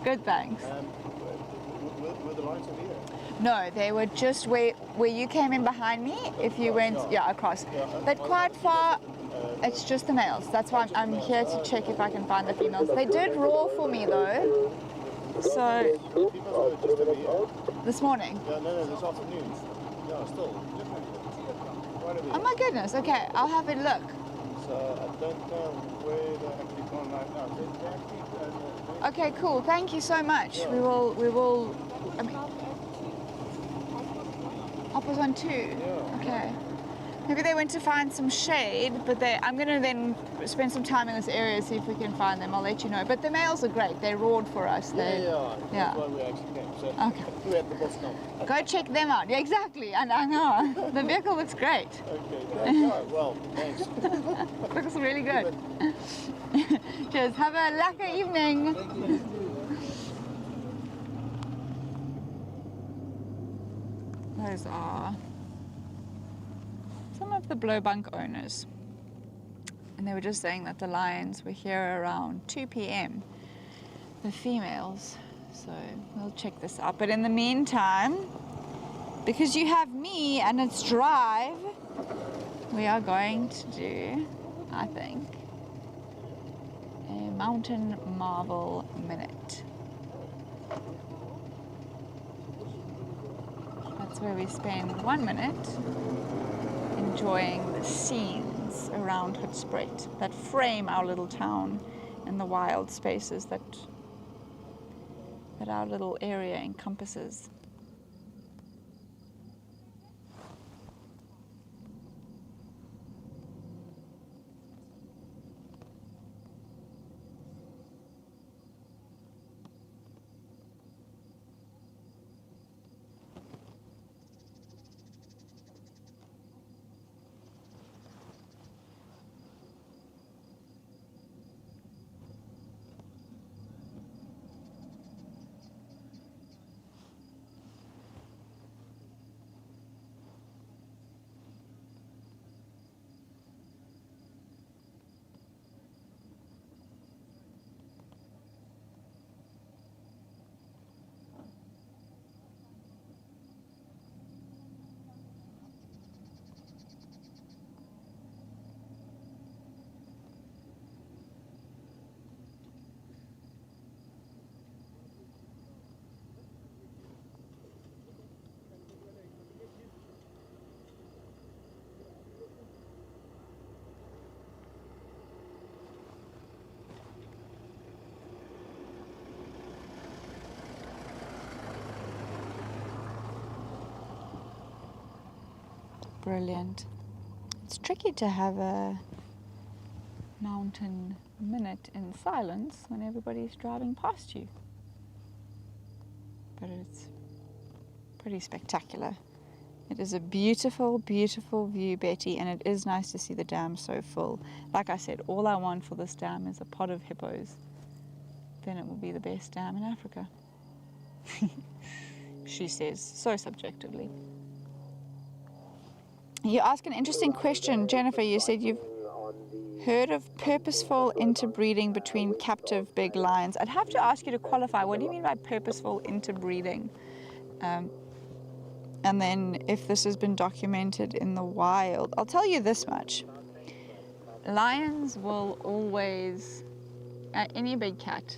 Good, thanks. Were the lights over here? No, they were just where you came in behind me. If you went, yeah, across. But quite far, it's just the males. That's why I'm here to check if I can find the females. They did roar for me though. So The females were just over here. this morning. Yeah, no, this afternoon. Yeah, still. Right over here. Oh my goodness. Okay, I'll have a look. So I don't know where they're actually gone right now. They're actually, Okay, cool. Thank you so much. We will. I mean, Oppa's on too. Yeah. Okay. Maybe they went to find some shade, but I'm going to then spend some time in this area, see if we can find them. I'll let you know. But the males are great. They roared for us. yeah. Yeah. That's why we actually came. So Okay. we're at the bus now. Go check them out. Yeah, exactly. And I know. The vehicle looks great. Okay. Yeah, well, thanks. Looks really good. Cheers. Have a lekker evening. Those are some of the blowbunk owners. And they were just saying that the lions were here around 2 p.m. The females. So we'll check this out. But in the meantime, because you have me and it's drive, we are going to do, I think, a Mountain Marvel Minute. That's where we spend 1 minute enjoying the scenes around Rietspruit that frame our little town and the wild spaces that our little area encompasses. Brilliant. It's tricky to have a mountain minute in silence when everybody's driving past you. But it's pretty spectacular. It is a beautiful, beautiful view, Betty, and it is nice to see the dam so full. Like I said, all I want for this dam is a pod of hippos. Then it will be the best dam in Africa. She says, so subjectively. You ask an interesting question, Jennifer. You said you've heard of purposeful interbreeding between captive big lions. I'd have to ask you to qualify. What do you mean by purposeful interbreeding? And then if this has been documented in the wild. I'll tell you this much. Lions will always, any big cat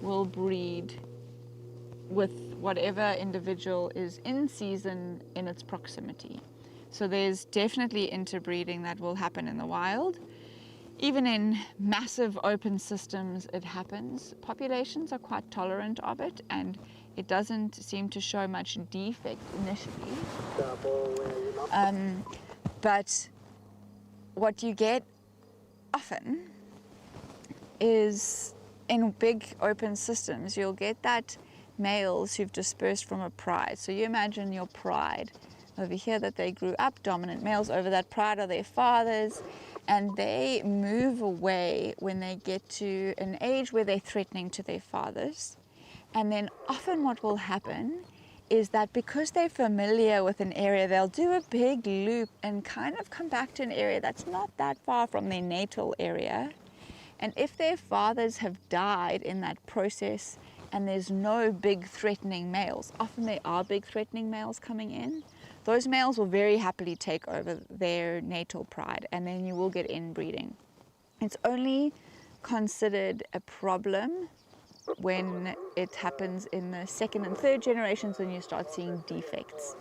will breed with whatever individual is in season in its proximity. So there's definitely interbreeding that will happen in the wild. Even in massive open systems, it happens. Populations are quite tolerant of it, and it doesn't seem to show much defect initially. But what you get often is in big open systems, you'll get that males who've dispersed from a pride. So you imagine your pride over here, that they grew up, dominant males. Over that pride are their fathers, and they move away when they get to an age where they're threatening to their fathers. And then often what will happen is that because they're familiar with an area, they'll do a big loop and kind of come back to an area that's not that far from their natal area. And if their fathers have died in that process and there's no big threatening males, often there are big threatening males coming in, those males will very happily take over their natal pride, and then you will get inbreeding. It's only considered a problem when it happens in the second and third generations, when you start seeing defects.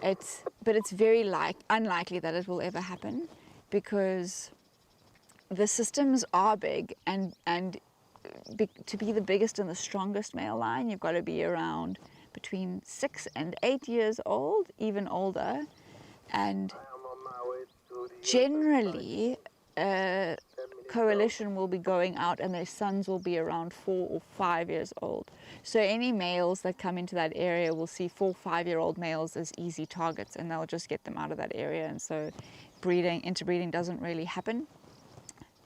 But it's very unlikely that it will ever happen, because the systems are big, and to be the biggest and the strongest male lion, you've got to be around between 6 and 8 years old, even older. And generally, a coalition will be going out and their sons will be around 4 or 5 years old. So any males that come into that area will see 4 or 5-year-old males as easy targets, and they'll just get them out of that area. And so interbreeding doesn't really happen.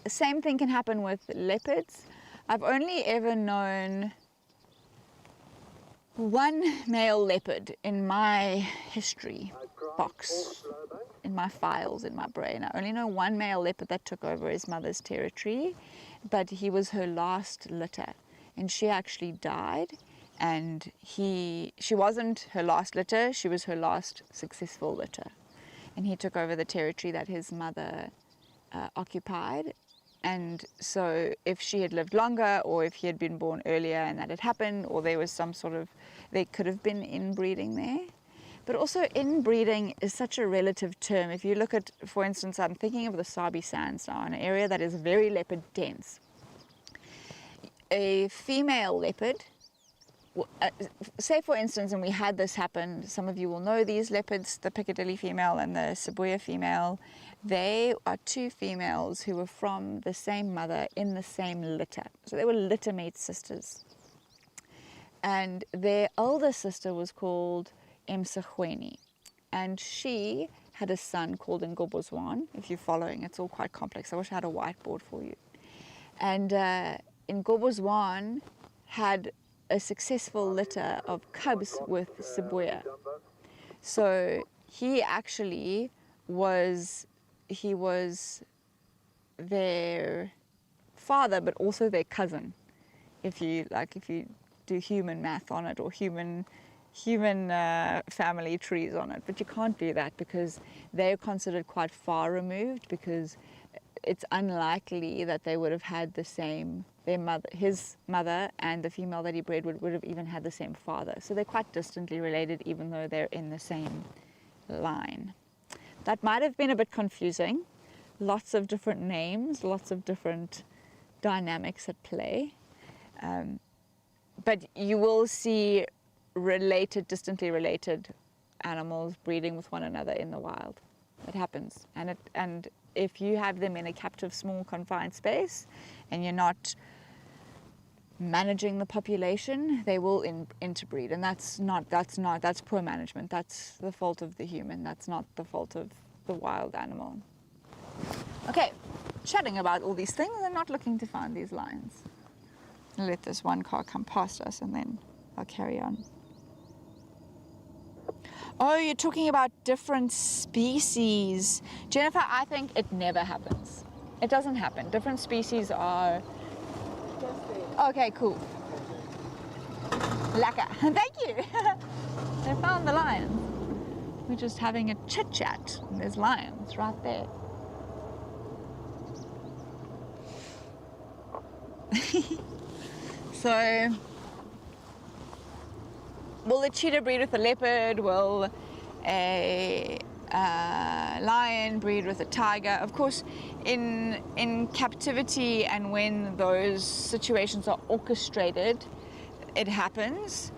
The same thing can happen with leopards. I've only ever known one male leopard in my history box, in my files, in my brain. I only know one male leopard that took over his mother's territory, but he was her last litter, and she actually died, and she wasn't her last litter, she was her last successful litter, and he took over the territory that his mother occupied. And so if she had lived longer, or if he had been born earlier and that had happened, or there was there could have been inbreeding there. But also inbreeding is such a relative term. If you look at, for instance, I'm thinking of the Sabi Sands now, an area that is very leopard dense. A female leopard, say for instance, and we had this happen, some of you will know these leopards, the Piccadilly female and the Sibuya female. They are two females who were from the same mother in the same litter. So they were littermate sisters. And their older sister was called Msagweni. And she had a son called Ngobozwan. If you're following, it's all quite complex. I wish I had a whiteboard for you. And Ngobozwan had a successful litter of cubs with Sibuya. So he actually was their father, but also their cousin, if you do human math on it, or human family trees on it. But you can't do that because they're considered quite far removed, because it's unlikely that they would have had the same, his mother and the female that he bred would have even had the same father. So they're quite distantly related, even though they're in the same line. That might have been a bit confusing. Lots of different names, lots of different dynamics at play. But you will see distantly related animals breeding with one another in the wild. It happens. And if you have them in a captive, small, confined space, and you're not managing the population, they will interbreed, and that's poor management. That's the fault of the human. That's not the fault of the wild animal. Okay, chatting about all these things and not looking to find these lions. I'll let this one car come past us and then I'll carry on. Oh, you're talking about different species. Jennifer, I think it never happens. It doesn't happen. Different species are... Okay, cool. Lekker. Thank you. They found the lions. We're just having a chit chat, and there's lions right there. So, will the cheetah breed with a leopard? Will a lion breed with a tiger? Of course, in captivity and when those situations are orchestrated, it happens.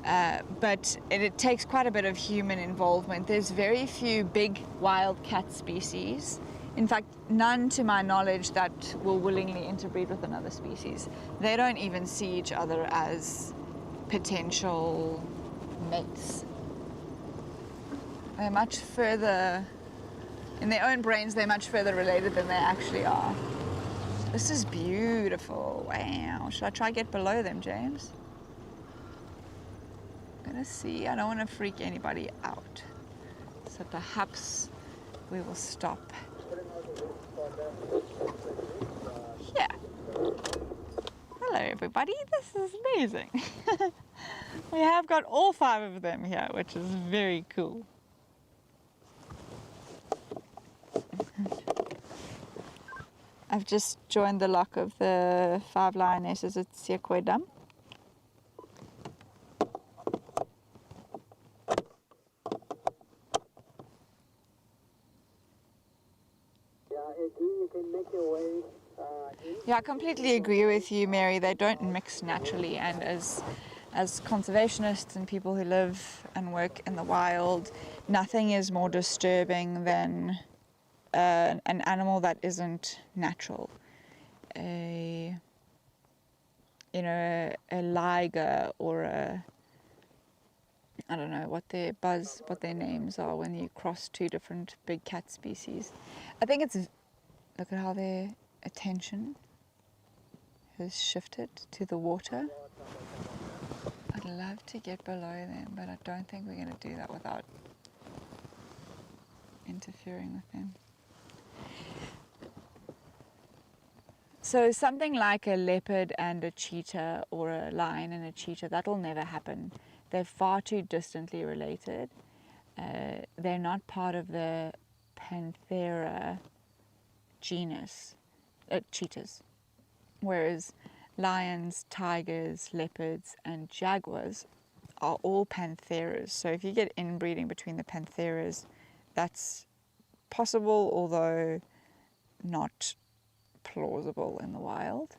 But it takes quite a bit of human involvement. There's very few big wildcat species. In fact, none to my knowledge that will willingly interbreed with another species. They don't even see each other as potential mates. They're much further, in their own brains, they're much further related than they actually are. This is beautiful. Wow. Should I try get below them, James? I'm gonna see. I don't want to freak anybody out. So perhaps we will stop. Yeah. Hello, everybody. This is amazing. We have got all 5 of them here, which is very cool. I've just joined the lock of the 5 lionesses at CEST Dam. You can make your way in. Yeah, I completely agree with you, Mary. They don't mix naturally, and as conservationists and people who live and work in the wild, nothing is more disturbing than an animal that isn't natural. A liger or I don't know what their names are when you cross 2 different big cat species. I think it's, look at how their attention has shifted to the water. I'd love to get below them, but I don't think we're going to do that without interfering with them. So something like a leopard and a cheetah, or a lion and a cheetah, that'll never happen. They're far too distantly related. They're not part of the Panthera genus, cheetahs. Whereas lions, tigers, leopards, and jaguars are all pantheras. So if you get inbreeding between the pantheras, that's possible, although not plausible in the wild.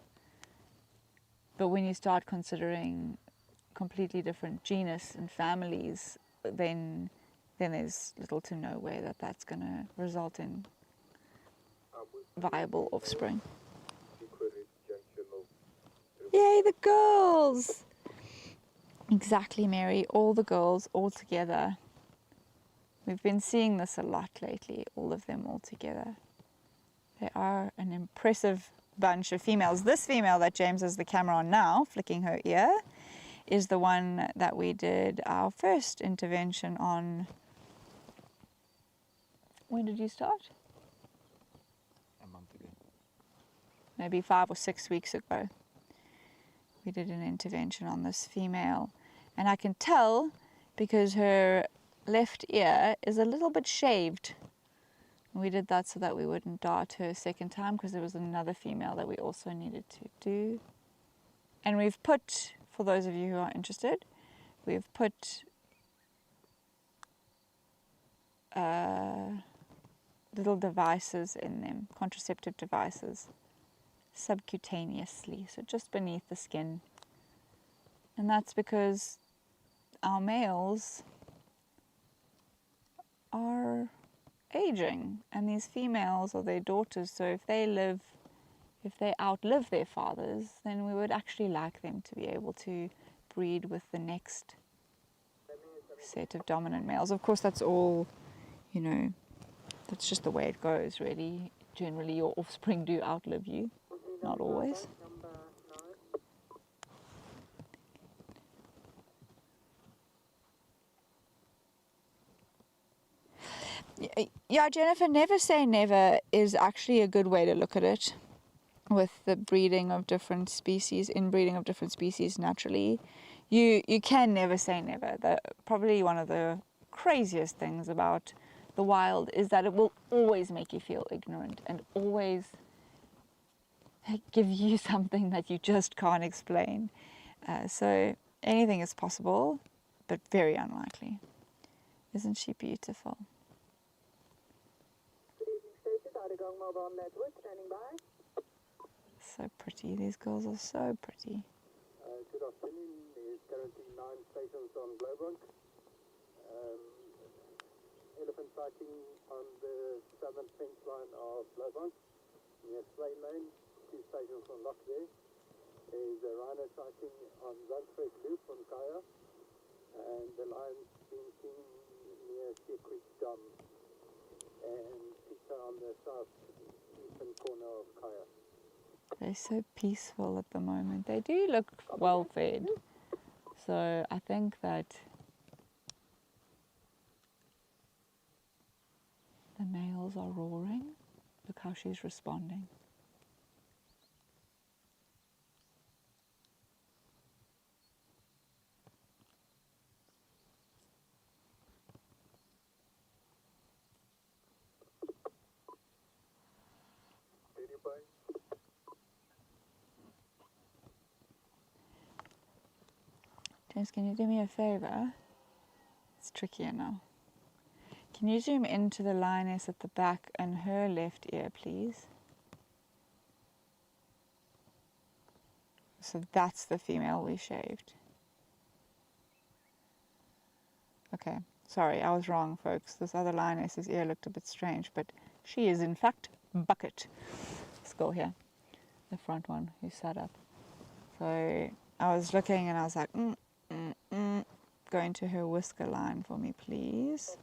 But when you start considering completely different genus and families, then there's little to no way that that's going to result in viable offspring. Yay, the girls! Exactly, Mary, all the girls all together. We've been seeing this a lot lately, all of them all together. They are an impressive bunch of females. This female that James has the camera on now, flicking her ear, is the one that we did our first intervention on. When did you start? A month ago. Maybe 5 or 6 weeks ago. We did an intervention on this female. And I can tell because her left ear is a little bit shaved. We did that so that we wouldn't dart her a second time, because there was another female that we also needed to do. And we've put, for those of you who are interested, we've put little devices in them, contraceptive devices, subcutaneously, so just beneath the skin. And that's because our males are aging, and these females are their daughters, so if they outlive their fathers, then we would actually like them to be able to breed with the next set of dominant males. Of course, that's all, that's just the way it goes, really. Generally, your offspring do outlive you, not always. Yeah, Jennifer, never say never is actually a good way to look at it with the breeding of different species, inbreeding of different species naturally. You can never say never. Probably one of the craziest things about the wild is that it will always make you feel ignorant and always give you something that you just can't explain. So anything is possible, but very unlikely. Isn't she beautiful? Mobile network standing by. So pretty. These girls are so pretty. Good afternoon. There's currently 9 stations on Lowveld. Elephant sighting on the southern fence line of Lowveld, near Slay Lane. 2 stations on lock there. There's a rhino sighting on Zandvoort Loop on Kaya. And the lion's being seen near Rietspruit Dam. And Peter on the southeastern corner of Kaya. They're so peaceful at the moment. They do look well fed. So I think that the males are roaring. Look how she's responding. James, can you do me a favor? It's trickier now. Can you zoom into the lioness at the back and her left ear, please? So that's the female we shaved. Okay, sorry, I was wrong, folks. This other lioness's ear looked a bit strange, but she is in fact Bucket. Let's go here, the front one who sat up. So I was looking and I was like, Go into her whisker line for me, please.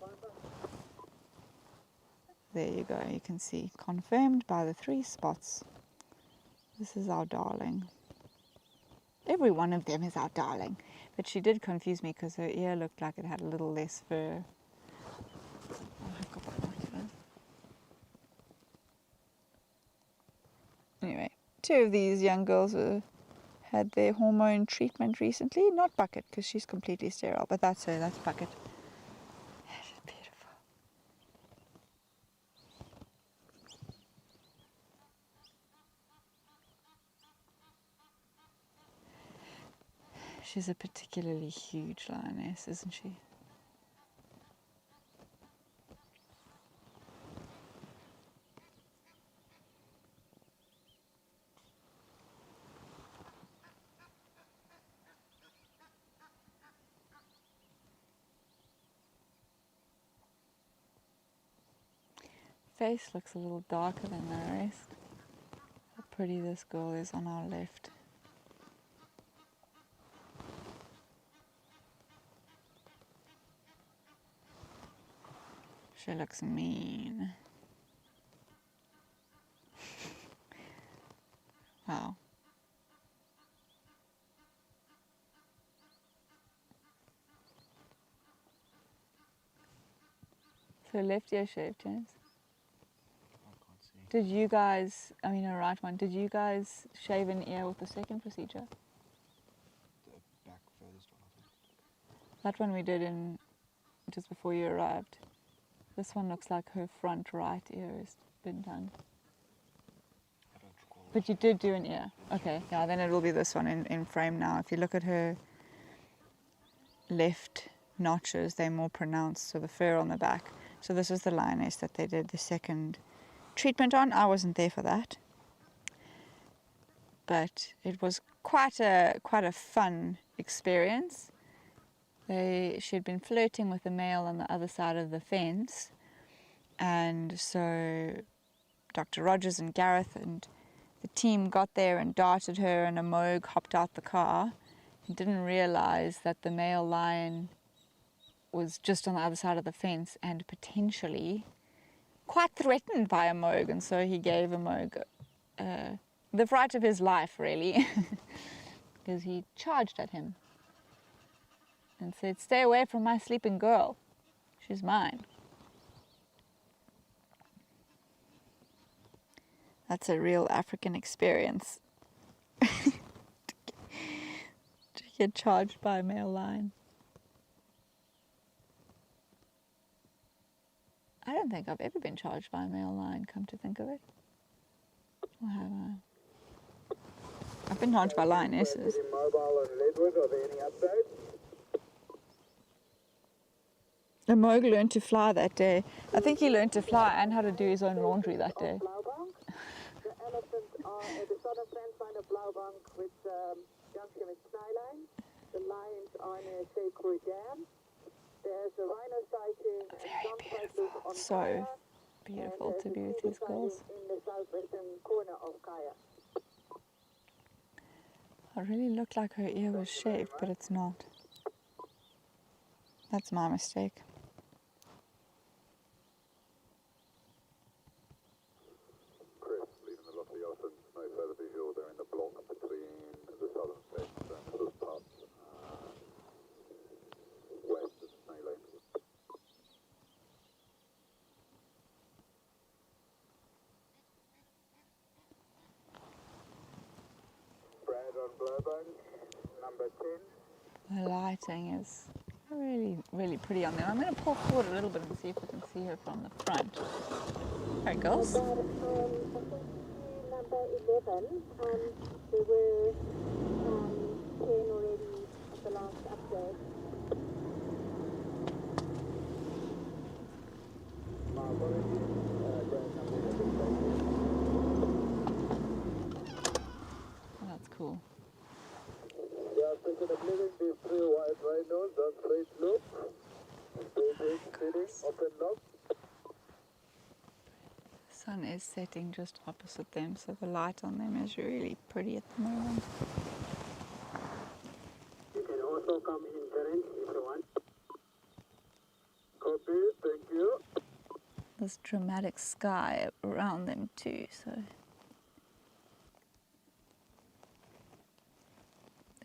There you go, you can see, confirmed by the 3 spots. This is our darling. Every one of them is our darling. But she did confuse me because her ear looked like it had a little less fur. Oh, I've got binoculars. Anyway, 2 of these young girls had their hormone treatment recently. Not Bucket, because she's completely sterile, but that's her, that's Bucket. She's beautiful. She's a particularly huge lioness, isn't she? Face looks a little darker than the rest. How pretty this girl is on our left. She looks mean. Wow. So left ear shaved, James? Did you guys, I mean a right one, did you guys shave an ear with the second procedure? The back furthest one, I think. That one we did in just before you arrived. This one looks like her front right ear has been done. I don't recall. But you did do an ear. Okay, yeah, then it will be this one in frame now. If you look at her left notches, they're more pronounced, so the fur on the back. So this is the lioness that they did the second treatment on. I wasn't there for that, but it was quite a fun experience. She had been flirting with a male on the other side of the fence, And so Dr. Rogers and Gareth and the team got there and darted her, and a moog hopped out the car and didn't realize that the male lion was just on the other side of the fence and potentially quite threatened by a moog, and so he gave a moog the fright of his life, really, because he charged at him and said, "Stay away from my sleeping girl. She's mine." That's a real African experience. To get charged by a male lion. I don't think I've ever been charged by a male lion, come to think of it. Or have I? I've been charged by lionesses. Mobile and Leadwood, are there any updates? The moog learned to fly that day. I think he learned to fly and how to do his own laundry that day. The elephants are at the southern fence line of Blauwbank with junction with Snyline. The lions are near Sacred Dam. There's a rhino sighting and some cycles on So Kaya. beautiful And to be there's with a these sighting girls. in the southwestern corner of Kaya. I really looked like her ear was shaved, but it's not. That's my mistake. Chris, leaving the lot of the elephants, no further visual. They're in the block between the southern fence and sort of pub west of Snow Lane. Brad on Blowbank, number 10. The lighting is really, really pretty on there. I'm going to pull forward a little bit and see if I can see her from the front. There it goes. I think number 11, there were 10 already at the last update. My apologies, Brad number 11. Oh, that's cool. Yeah, second of living, these 3 white rhinos on straight loop. Speeding, open lock. The sun is setting just opposite them, so the light on them is really pretty at the moment. You can also come in current if you want. Copy, thank you. This dramatic sky around them too, so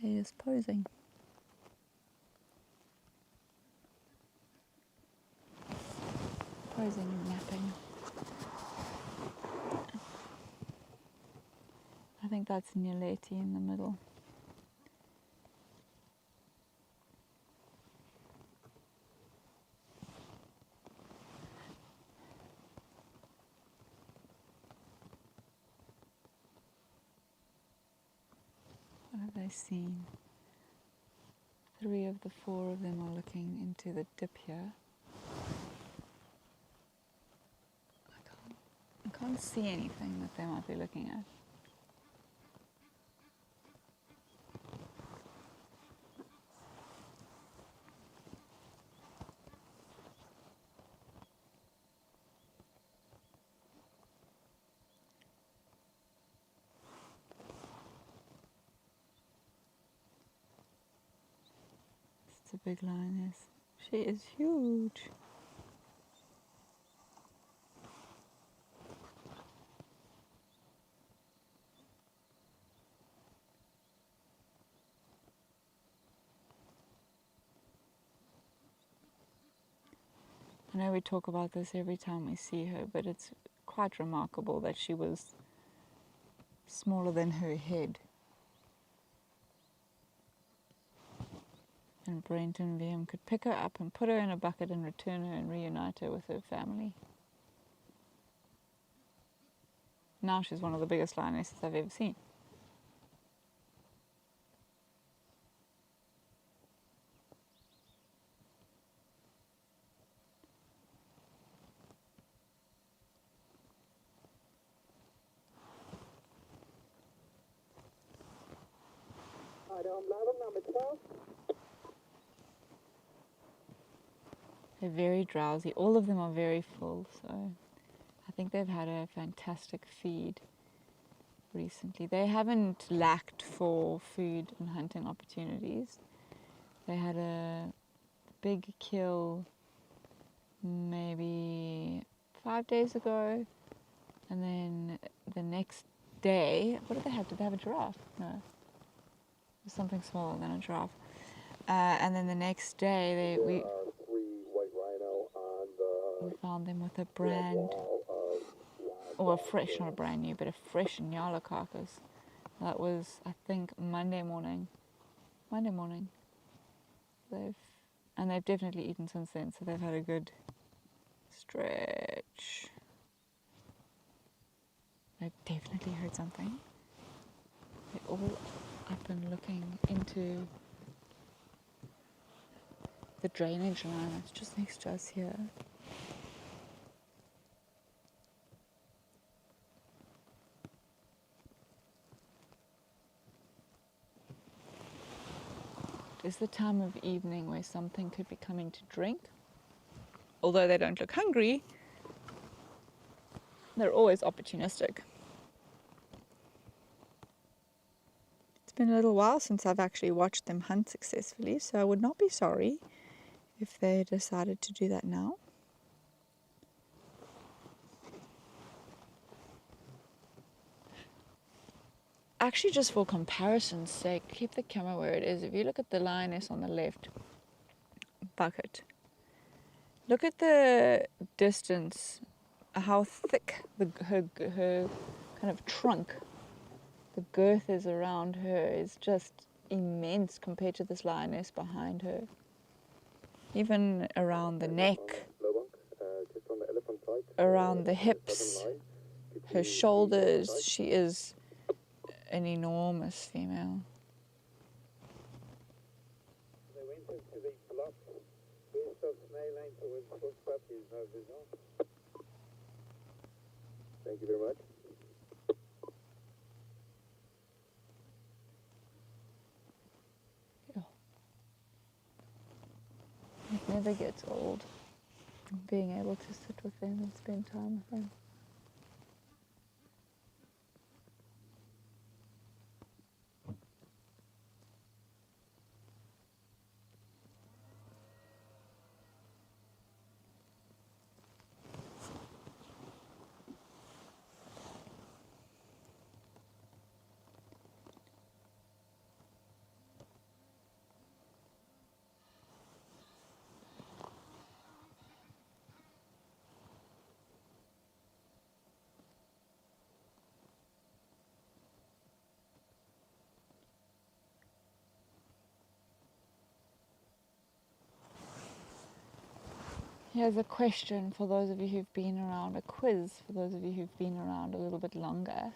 they're just posing. Posing and napping. I think that's Nuleti in the middle. What have they seen? 3 of the 4 of them are looking into the dip here. I can't see anything that they might be looking at. It's a big lioness. She is huge. I know we talk about this every time we see her, but it's quite remarkable that she was smaller than her head. And Brent and VM could pick her up and put her in a bucket and return her and reunite her with her family. Now she's one of the biggest lionesses I've ever seen. Right, on level number 12. They're very drowsy. All of them are very full, so I think they've had a fantastic feed recently. They haven't lacked for food and hunting opportunities. They had a big kill maybe 5 days ago, and then the next day, what did they have? Did they have a giraffe? No, it was something smaller than a giraffe. And then the next day, we white rhino on the we found them with a brand, or a fresh, not a brand new, but a fresh Nyala carcass. That was, I think, Monday morning. They've definitely eaten since then, so they've had a good stretch. They've definitely heard something. They're all up and looking into the drainage line that's just next to us here. It's the time of evening where something could be coming to drink. Although they don't look hungry, they're always opportunistic. It's been a little while since I've actually watched them hunt successfully, so I would not be sorry if they decided to do that now. Actually, just for comparison's sake, keep the camera where it is. If you look at the lioness on the left, bucket, look at the distance, how thick her kind of trunk, the girth is around her is just immense compared to this lioness behind her. Even around the neck, around the hips, her shoulders, she is an enormous female. They went into the block west of Snail Lane towards Footpath. Is no visual. Thank you very much. It never gets old, being able to sit with them and spend time with them. Here's a question for those of you who've been around, a quiz for those of you who've been around a little bit longer.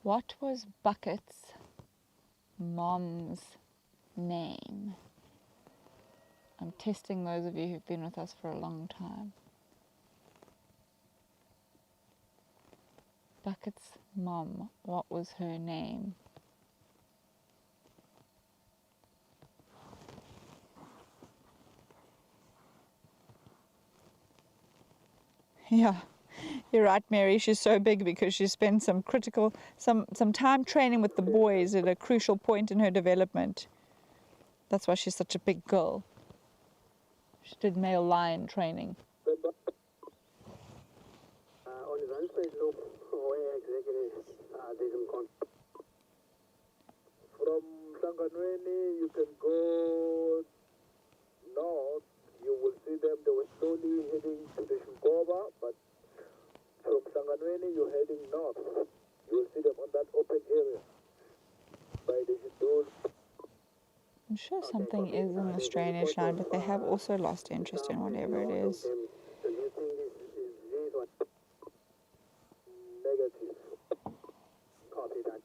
What was Bucket's mom's name? I'm testing those of you who've been with us for a long time. Bucket's mom, what was her name? Yeah, you're right, Mary. She's so big because she spent some time training with the boys at a crucial point in her development. That's why she's such a big girl. She did male lion training. On his own side, look where executives did some from Sanganweni, you can go north. You will see them. They were slowly heading to the Shukoba, but from Sanganweni, you're heading north. You will see them on that open area by the Shidul. I'm sure something is in the drainage line, but they have also lost interest in whatever it is. The new thing is this one. Negative. Copy that.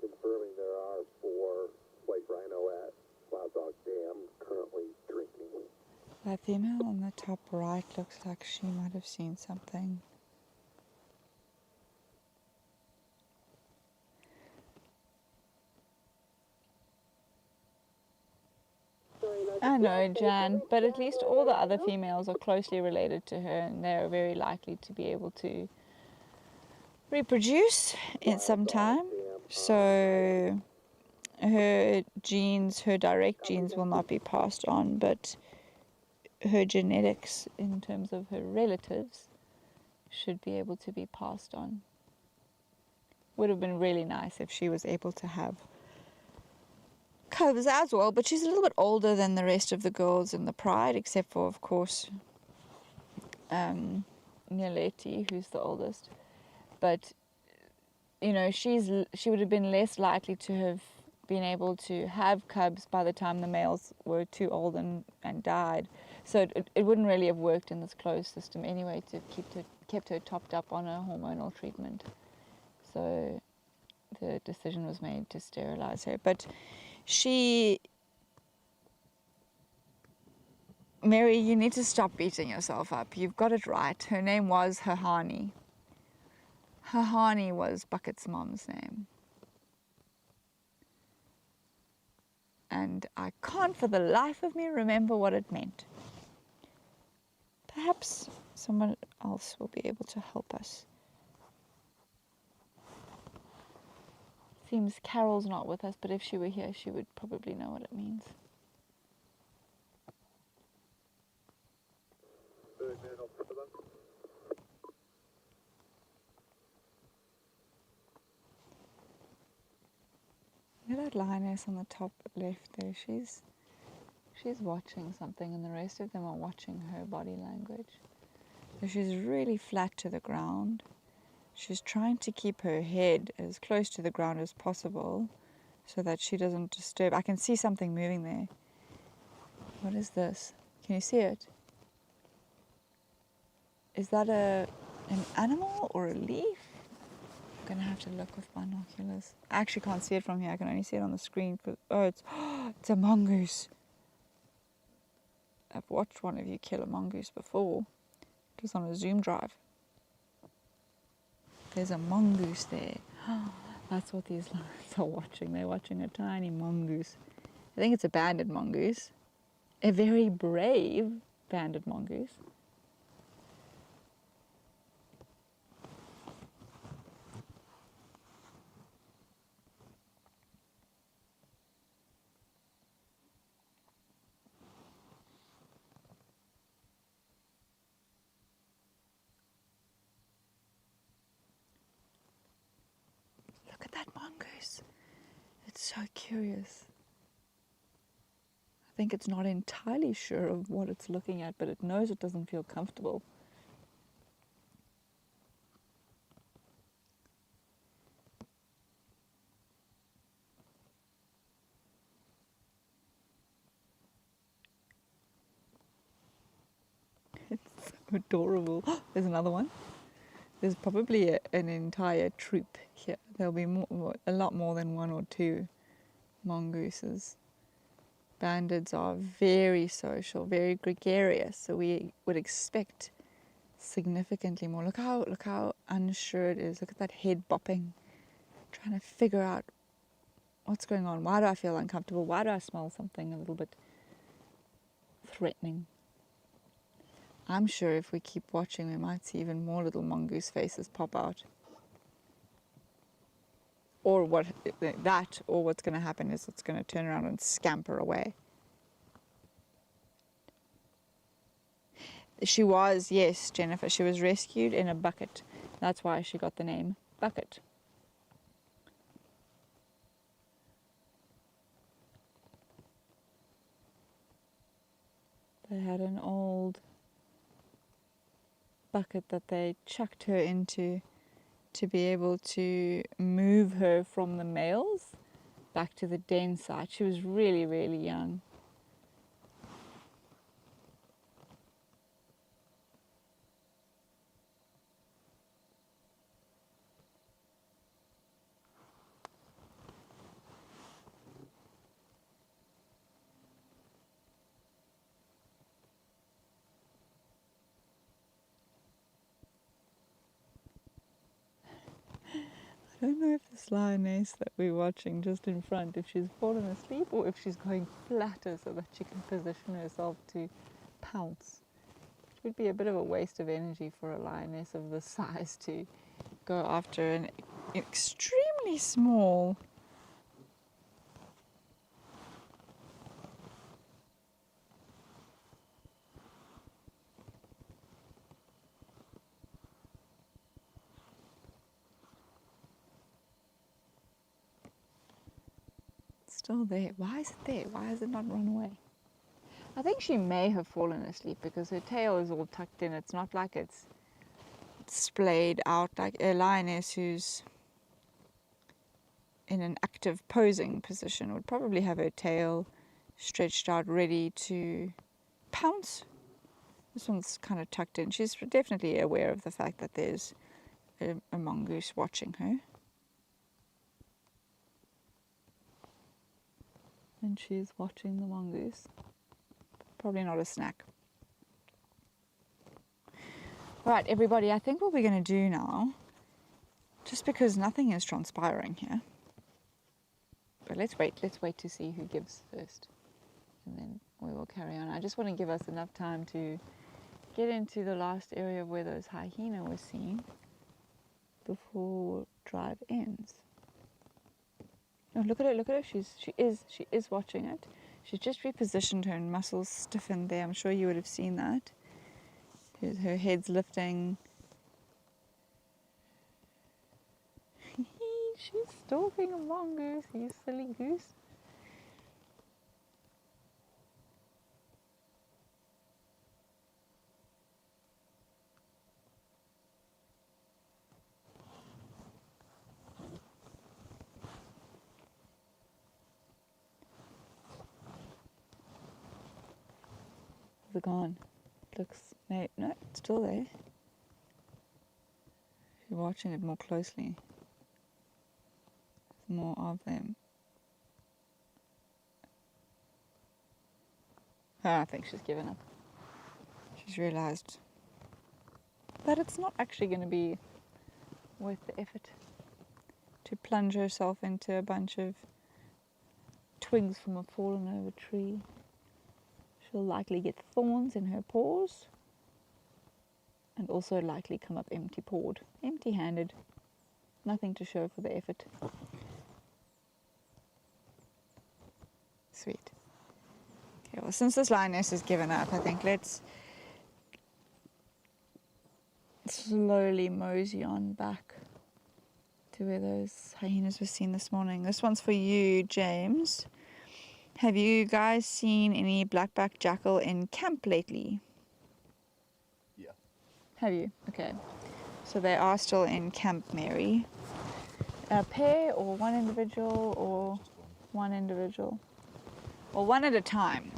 Confirming there are 4 white rhino at Wild Dog Dam currently drinking. That female on the top right looks like she might have seen something. know, Jan, but at least all the other females are closely related to her, and they're very likely to be able to reproduce in some time. So her genes, her direct genes will not be passed on, but her genetics in terms of her relatives should be able to be passed on. Would have been really nice if she was able to have cubs as well, but she's a little bit older than the rest of the girls in the pride, except for, of course, Naleti, who's the oldest. But you know, she would have been less likely to have been able to have cubs by the time the males were too old and died. So it wouldn't really have worked in this closed system anyway to kept her topped up on a hormonal treatment. So the decision was made to sterilize her. But Mary, you need to stop beating yourself up. You've got it right. Her name was Hahani. Hahani was Bucket's mom's name. And I can't for the life of me remember what it meant. Perhaps someone else will be able to help us. Seems Carol's not with us, but if she were here, she would probably know what it means. Look at that lioness on the top left there. She's watching something, and the rest of them are watching her body language. So she's really flat to the ground. She's trying to keep her head as close to the ground as possible so that she doesn't disturb. I can see something moving there. What is this? Can you see it? Is that an animal or a leaf? I'm going to have to look with binoculars. I actually can't see it from here. I can only see it on the screen. Oh, it's a mongoose. I've watched one of you kill a mongoose before. It was on a Zoom drive. There's a mongoose there. That's what these lions are watching. They're watching a tiny mongoose. I think it's a banded mongoose. A very brave banded mongoose. Look at that mongoose. It's so curious. I think it's not entirely sure of what it's looking at, but it knows it doesn't feel comfortable. It's so adorable. There's another one. There's probably an entire troop here. There'll be a lot more than one or two mongooses. Bandeds are very social, very gregarious, so we would expect significantly more. Look how unsure it is. Look at that head bopping, trying to figure out what's going on. Why do I feel uncomfortable? Why do I smell something a little bit threatening? I'm sure if we keep watching, we might see even more little mongoose faces pop out. Or what's going to happen is it's going to turn around and scamper away. She was, yes, Jennifer, she was rescued in a bucket. That's why she got the name Bucket. They had an old bucket that they chucked her into to be able to move her from the males back to the den site. She was really, really young. I don't know if this lioness that we're watching just in front, if she's fallen asleep or if she's going flatter so that she can position herself to pounce. It would be a bit of a waste of energy for a lioness of this size to go after an extremely small still there. Why is it there? Why has it not run away? I think she may have fallen asleep because her tail is all tucked in. It's not like it's splayed out like a lioness who's in an active posing position would probably have her tail stretched out ready to pounce. This one's kind of tucked in. She's definitely aware of the fact that there's a mongoose watching her. And she's watching the mongoose. Probably not a snack. Right, everybody, I think what we're going to do now, just because nothing is transpiring here, but let's wait to see who gives first, and then we will carry on. I just want to give us enough time to get into the last area where those hyena were seen before drive ends. Oh, look at her, she is watching it. She's just repositioned her muscles stiffened there. I'm sure you would have seen that. Her head's lifting. She's stalking a mongoose, you silly goose. They're gone. Looks, no, it's still there. If you're watching it more closely, there's more of them. Oh, I think she's given up. She's realized that it's not actually going to be worth the effort to plunge herself into a bunch of twigs from a fallen over tree. She'll likely get thorns in her paws and also likely come up empty-pawed, empty-handed. Nothing to show for the effort. Sweet. Okay, well, since this lioness has given up, I think let's slowly mosey on back to where those hyenas were seen this morning. This one's for you, James. Have you guys seen any blackback jackal in camp lately? Yeah. Have you? Okay. So they are still in Camp Mary. A pair or one individual or one individual? Or one at a time?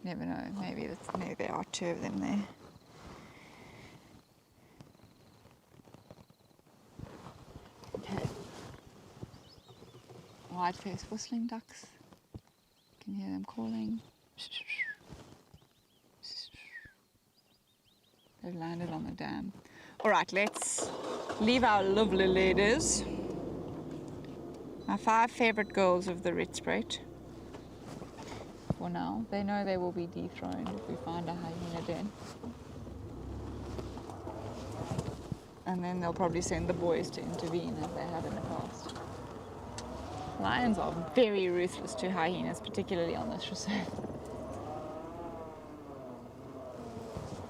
Never know. Maybe there are two of them there. Okay. White-faced whistling ducks. You can hear them calling. They've landed on the dam. All right, let's leave our lovely ladies. My 5 favorite girls of the Rietspruit. For now, they know they will be dethroned if we find a hyena den. And then they'll probably send the boys to intervene as they have in the past. Lions are very ruthless to hyenas, particularly on this reserve.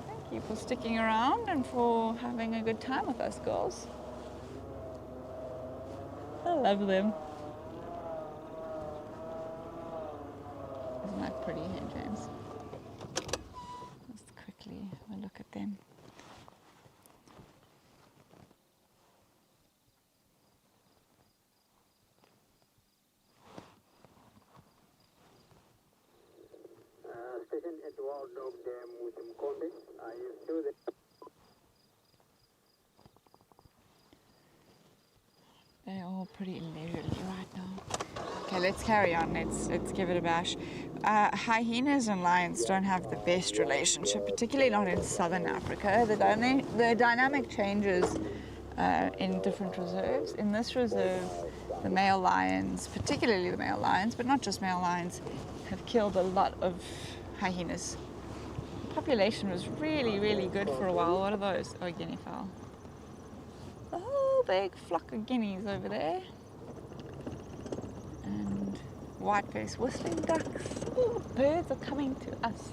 Thank you for sticking around and for having a good time with us, girls. I love them. Isn't that pretty here, James? Let's quickly have a look at them. Station at Lowveld of Dam with some context. Are you sure that? They're all pretty leisurely right now. Okay, let's carry on. Let's give it a bash. Hyenas and lions don't have the best relationship, particularly not in southern Africa. The dynamic changes in different reserves. In this reserve, the male lions, particularly the male lions, but not just male lions, have killed a lot of hyenas. The population was really, really good for a while. What are those? Oh, guinea fowl. A whole big flock of guineas over there. And white-faced whistling ducks. Ooh, birds are coming to us.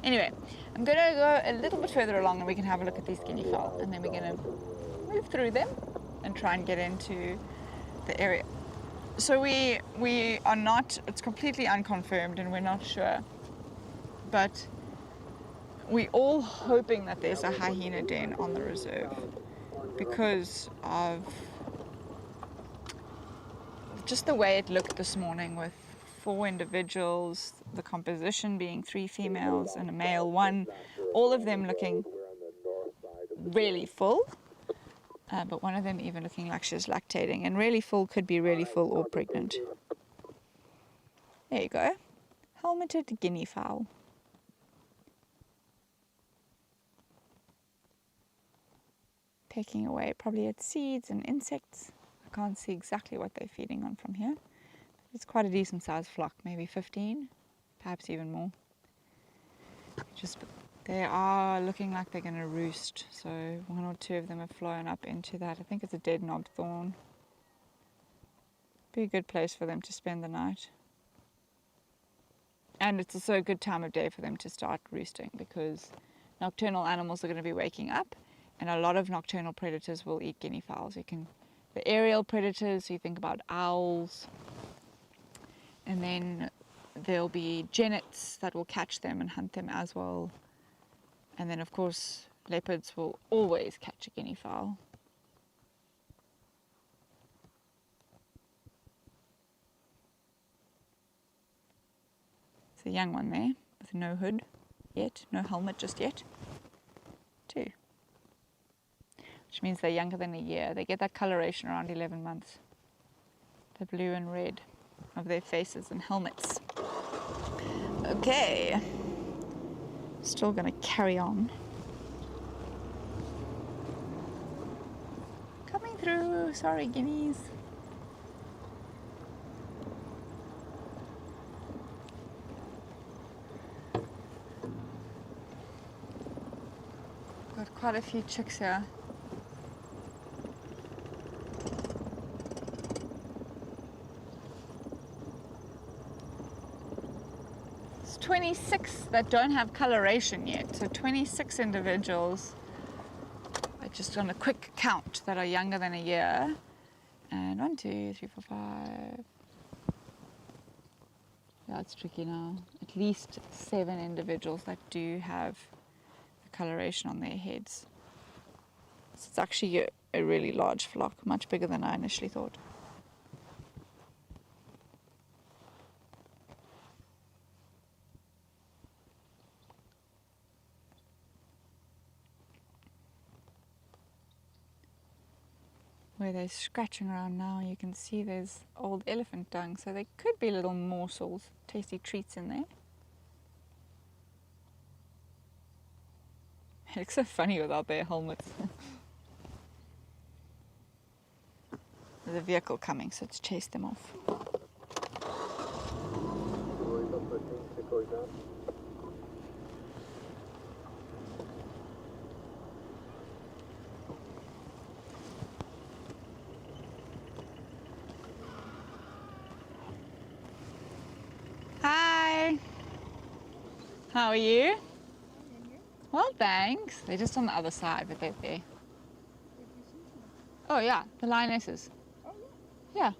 Anyway, I'm going to go a little bit further along and we can have a look at these guinea fowl, and then we're going to move through them and try and get into the area. So we are not, it's completely unconfirmed and we're not sure, but we're all hoping that there's a hyena den on the reserve because of just the way it looked this morning with 4 individuals, the composition being 3 females and a male 1, all of them looking really full, but one of them even looking like she's lactating, and really full could be really full or pregnant. There you go, helmeted guinea fowl. Pecking away probably at seeds and insects. I can't see exactly what they're feeding on from here. It's quite a decent sized flock, maybe 15, perhaps even more. They are looking like they're going to roost, so 1 or 2 of them have flown up into that. I think it's a dead knob thorn. Be a good place for them to spend the night. And it's also a good time of day for them to start roosting because nocturnal animals are going to be waking up, and a lot of nocturnal predators will eat guinea fowls. The aerial predators, you think about owls, and then there'll be genets that will catch them and hunt them as well. And then of course leopards will always catch a guinea fowl. It's a young one there with no hood yet, no helmet just yet. 2. Which means they're younger than a year. They get that coloration around 11 months. The blue and red of their faces and helmets. Okay. Still going to carry on. Coming through. Sorry, guineas. Got quite a few chicks here. It's 26 that don't have coloration yet, so 26 individuals. I just on a quick count that are younger than a year. And 1, 2, 3, 4, 5. Yeah, it's tricky now. At least 7 individuals that do have coloration on their heads. So it's actually a really large flock, much bigger than I initially thought. Where they're scratching around now, you can see there's old elephant dung, so there could be little morsels, tasty treats in there. It looks so funny without their helmets. There's a vehicle coming, so let's chase them off. Hi! How are you? Well, thanks. They're just on the other side, but they're there. Oh, yeah, the lionesses. Oh, yeah? Yeah.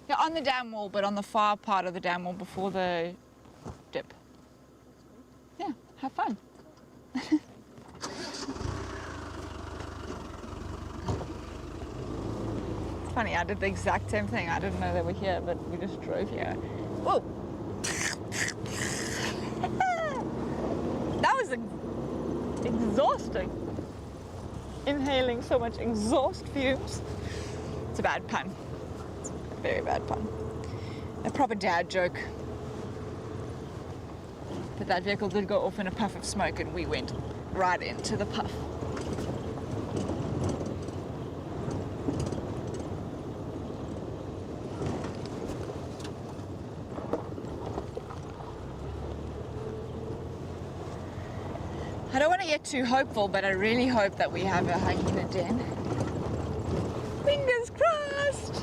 Yeah, on the dam wall, but on the far part of the dam wall before the dip. Yeah, have fun. It's funny, I did the exact same thing. I didn't know they were here, but we just drove here. Whoa! That was exhausting. Inhaling so much exhaust fumes. It's a bad pun. It's a very bad pun. A proper dad joke. But that vehicle did go off in a puff of smoke and we went right into the puff. I don't want to get too hopeful, but I really hope that we have a hyena den. Fingers crossed!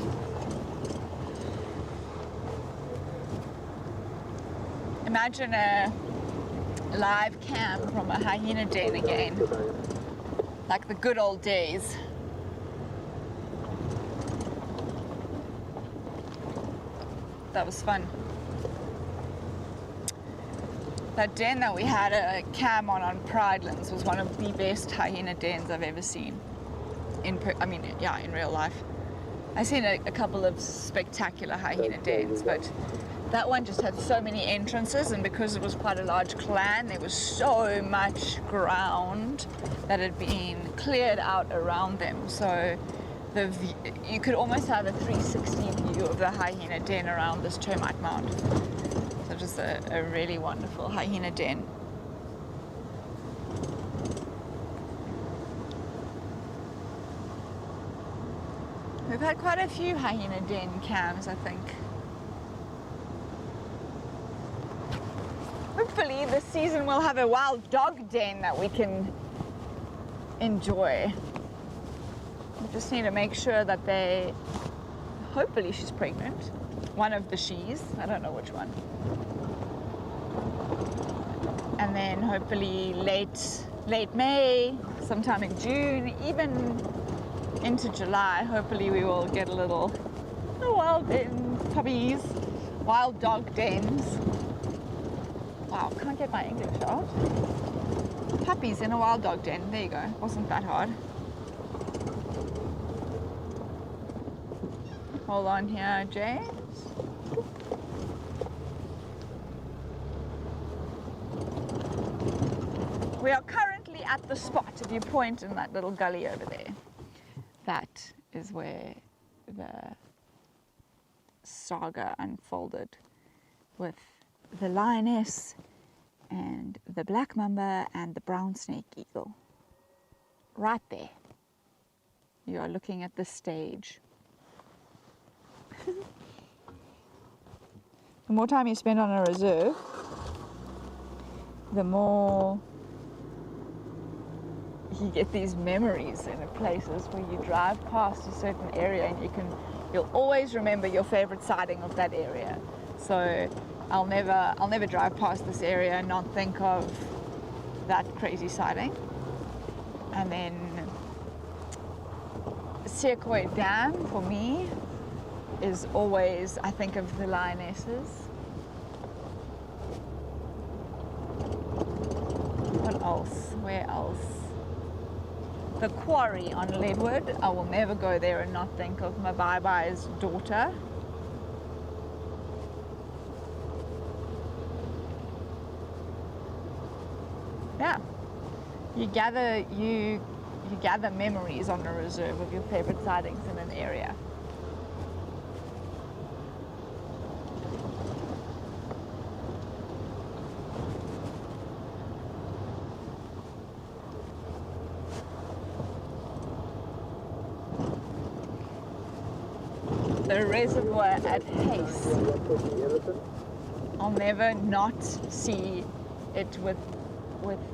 Imagine a live cam from a hyena den again, like the good old days. That was fun. That den that we had a cam on Pridelands was one of the best hyena dens I've ever seen. In real life. I've seen a couple of spectacular hyena dens, but that one just had so many entrances, and because it was quite a large clan, there was so much ground that had been cleared out around them. So you could almost have a 360 view of the hyena den around this termite mound. So just a really wonderful hyena den. We've had quite a few hyena den cams, I think. Hopefully this season we'll have a wild dog den that we can enjoy. We just need to make sure that hopefully she's pregnant. One of the she's, I don't know which one. And then hopefully late May, sometime in June, even into July, hopefully we will get a wild den, puppies, wild dog dens. Wow, can't get my English out. Puppies in a wild dog den, there you go, wasn't that hard. Hold on here, James. We are currently at the spot. If you point in that little gully over there, that is where the saga unfolded with the lioness and the black mamba and the brown snake eagle. Right there. You are looking at the stage. The more time you spend on a reserve, the more you get these memories in places where you drive past a certain area and you'll always remember your favorite sighting of that area. So I'll never drive past this area and not think of that crazy sighting. And then Sequoia Dam for me is always, I think of the lionesses. What else? Where else? The quarry on Leadwood. I will never go there and not think of Mabai's daughter. Yeah, you gather memories on a reserve of your favorite sightings in an area. The reservoir at at.AEST. I'll never not see it with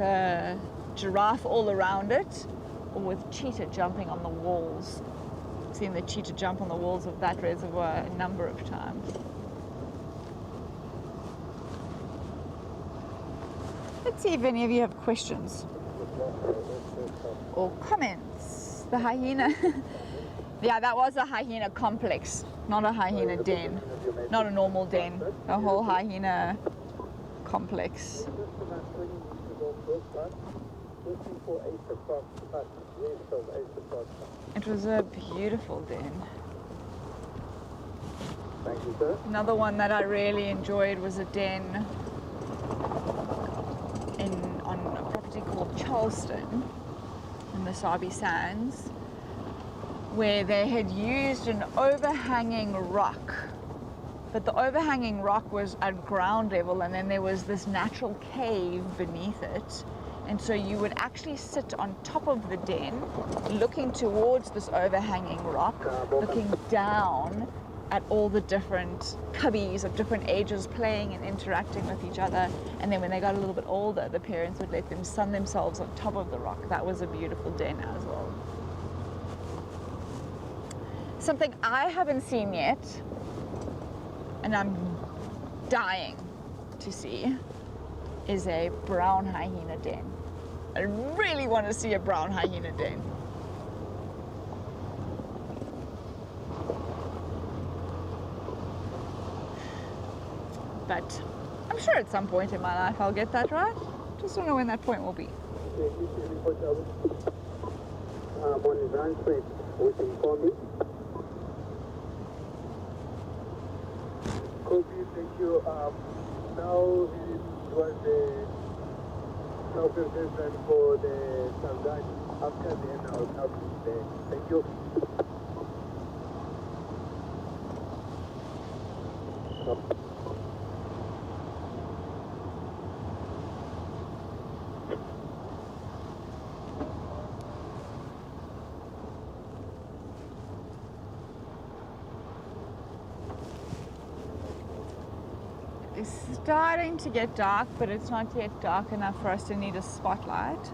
a giraffe all around it, or with cheetah jumping on the walls. I've seen the cheetah jump on the walls of that reservoir a number of times. Let's see if any of you have questions or comments. The hyena. Yeah, that was a hyena complex, not a hyena den, not a normal den, a whole hyena complex. It was a beautiful den. Thank you, sir. Another one that I really enjoyed was a den on a property called Charleston in the Sabi Sands, where they had used an overhanging rock, but the overhanging rock was at ground level, and then there was this natural cave beneath it, and so you would actually sit on top of the den looking towards this overhanging rock, looking down at all the different cubbies of different ages playing and interacting with each other. And then when they got a little bit older, the parents would let them sun themselves on top of the rock. That was a beautiful day now as well. Something I haven't seen yet, and I'm dying to see, is a brown hyena den. I really want to see a brown hyena den. But I'm sure at some point in my life I'll get that right. Just don't know when that point will be. On Rietspruit, which informed me. Copy, thank you. Now it was the self-assessment for the Southern. After then I'll help you there. Thank you. It's starting to get dark, but it's not yet dark enough for us to need a spotlight.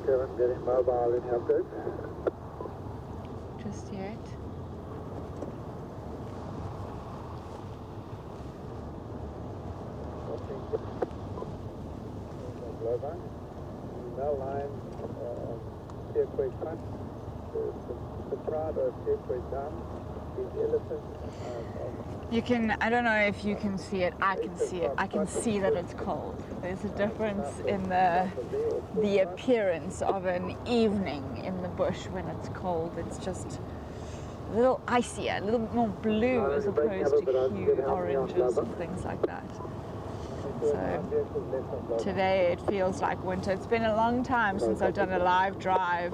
Kevin, getting mobile in helpers. Just yet. Lowveld. Bell line, circuit front. The crowd of circuit down. These elephants. You can, I don't know if you can see it, I can see it. I can see that it's cold. There's a difference in the appearance of an evening in the bush when it's cold. It's just a little icier, a little bit more blue as opposed to hue oranges and things like that. So today it feels like winter. It's been a long time since I've done a live drive.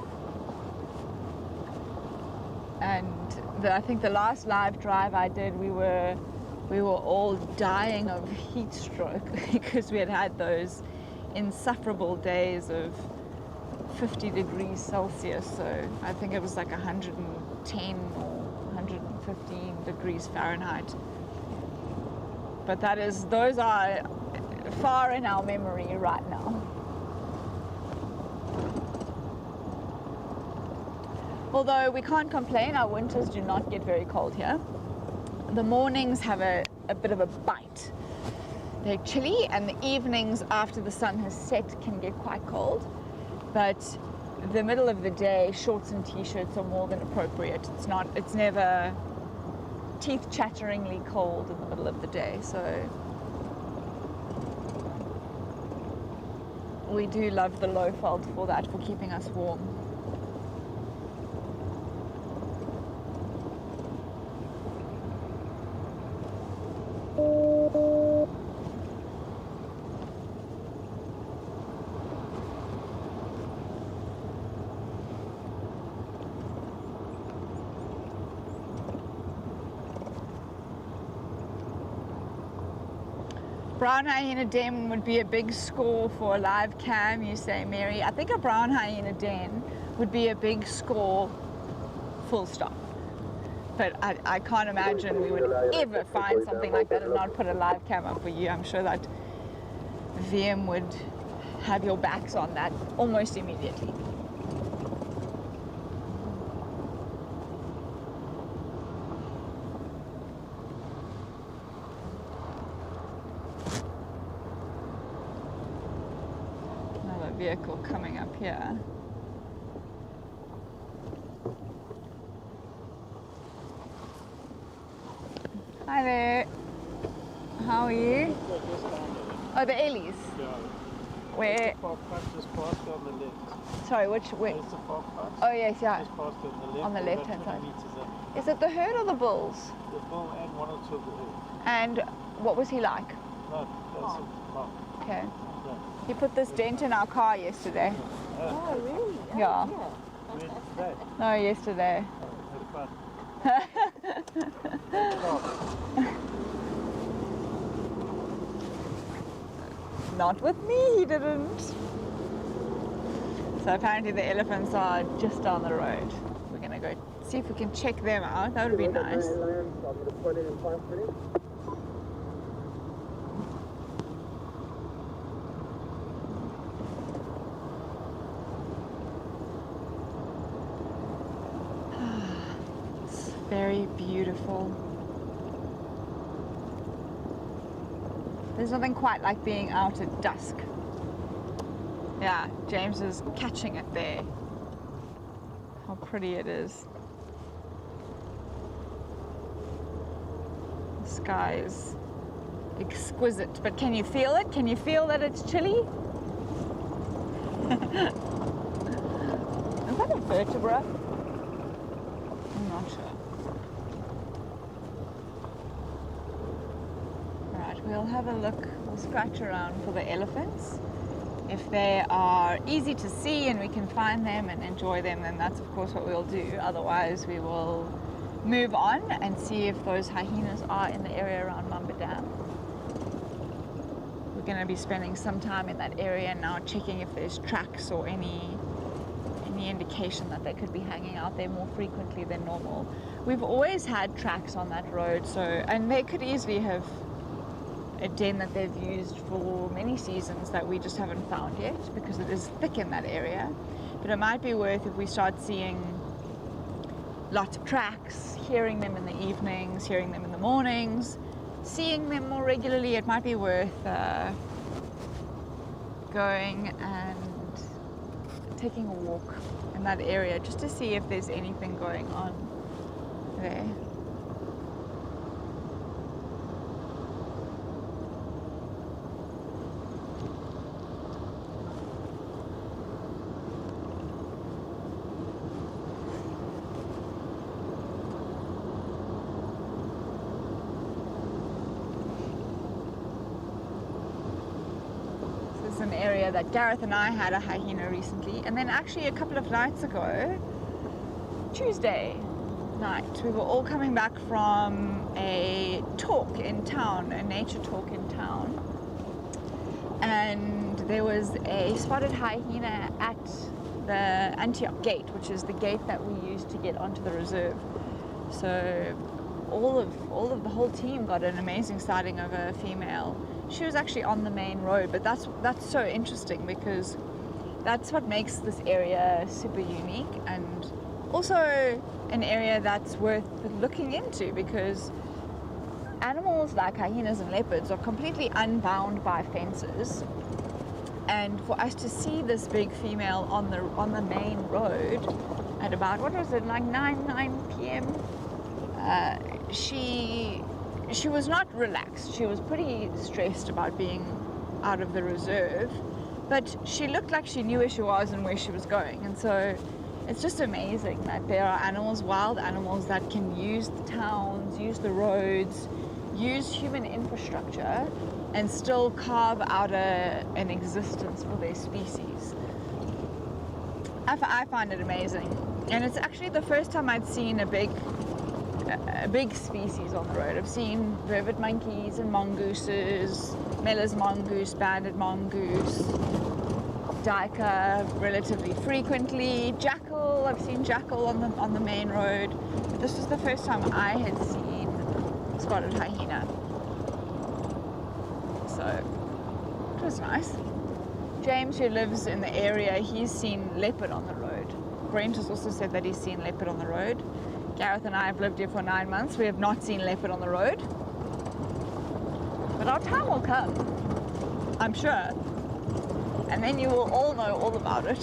And I think the last live drive I did, we were all dying of heat stroke because we had had those insufferable days of 50 degrees Celsius. So I think it was like 110 or 115 degrees Fahrenheit. But those are far in our memory right now. Although we can't complain, our winters do not get very cold here. The mornings have a bit of a bite. They're chilly, and the evenings after the sun has set can get quite cold. But the middle of the day, shorts and t-shirts are more than appropriate. It's never teeth-chatteringly cold in the middle of the day. So we do love the Lowveld for that, for keeping us warm. Brown hyena den would be a big score for a live cam, you say, Mary. I think a brown hyena den would be a big score, full stop. But I can't imagine we would ever find something like that and not put a live cam up for you. I'm sure that VM would have your backs on that almost immediately. Another vehicle coming up here. Hi there. How are you? Oh, the Ellies. Yeah. Where? There's a park just past on the left. Sorry, which way? There's the park park. Oh yes, yeah. Just past on the left. On the about left-hand 20 side. meters in. Is it the herd or the bulls? The bull and one or two of the herd. And what was he like? No, that's a park. Okay. Yeah. He put this dent in our car yesterday. Oh, really? Yeah. Where's that? No, yesterday. Had fun. Not with me, he didn't. So apparently the elephants are just down the road. We're gonna to go see if we can check them out. That would be nice. I'm going to put it in 5 minutes. It's very beautiful. There's nothing quite like being out at dusk. Yeah, James is catching it there. How pretty it is. The sky is exquisite, but can you feel it? Can you feel that it's chilly? Is that a vertebra? I'm not sure. Right, we'll have a look. We'll scratch around for the elephants. If they are easy to see and we can find them and enjoy them, then that's of course what we'll do. Otherwise, we will move on and see if those hyenas are in the area around Mamba Dam. We're going to be spending some time in that area now, checking if there's tracks or any indication that they could be hanging out there more frequently than normal. We've always had tracks on that road, and they could easily have a den that they've used for many seasons that we just haven't found yet because it is thick in that area. But it might be worth, if we start seeing lots of tracks, hearing them in the evenings, hearing them in the mornings, seeing them more regularly, it might be worth going and taking a walk in that area just to see if there's anything going on there. An area that Gareth and I had a hyena recently, and then actually a couple of nights ago, Tuesday night, we were all coming back from a talk in town, a nature talk in town, and there was a spotted hyena at the Antioch gate, which is the gate that we use to get onto the reserve. So all of the whole team got an amazing sighting of a female. She was actually on the main road, but that's so interesting because that's what makes this area super unique, and also an area that's worth looking into because animals like hyenas and leopards are completely unbound by fences, and for us to see this big female on the main road at about, what was it, like 9 p.m. She was not relaxed. She was pretty stressed about being out of the reserve, but she looked like she knew where she was and where she was going. And so it's just amazing that there are animals, wild animals, that can use the towns, use the roads, use human infrastructure and still carve out an existence for their species. I find it amazing. And it's actually the first time I'd seen a big species on the road. I've seen rivet monkeys and mongooses, Miller's mongoose, banded mongoose, duiker relatively frequently, jackal. I've seen jackal on the main road. But this was the first time I had seen spotted hyena. So it was nice. James, who lives in the area, he's seen leopard on the road. Brent has also said that he's seen leopard on the road. Gareth and I have lived here for 9 months. We have not seen leopard on the road. But our time will come, I'm sure. And then you will all know all about it.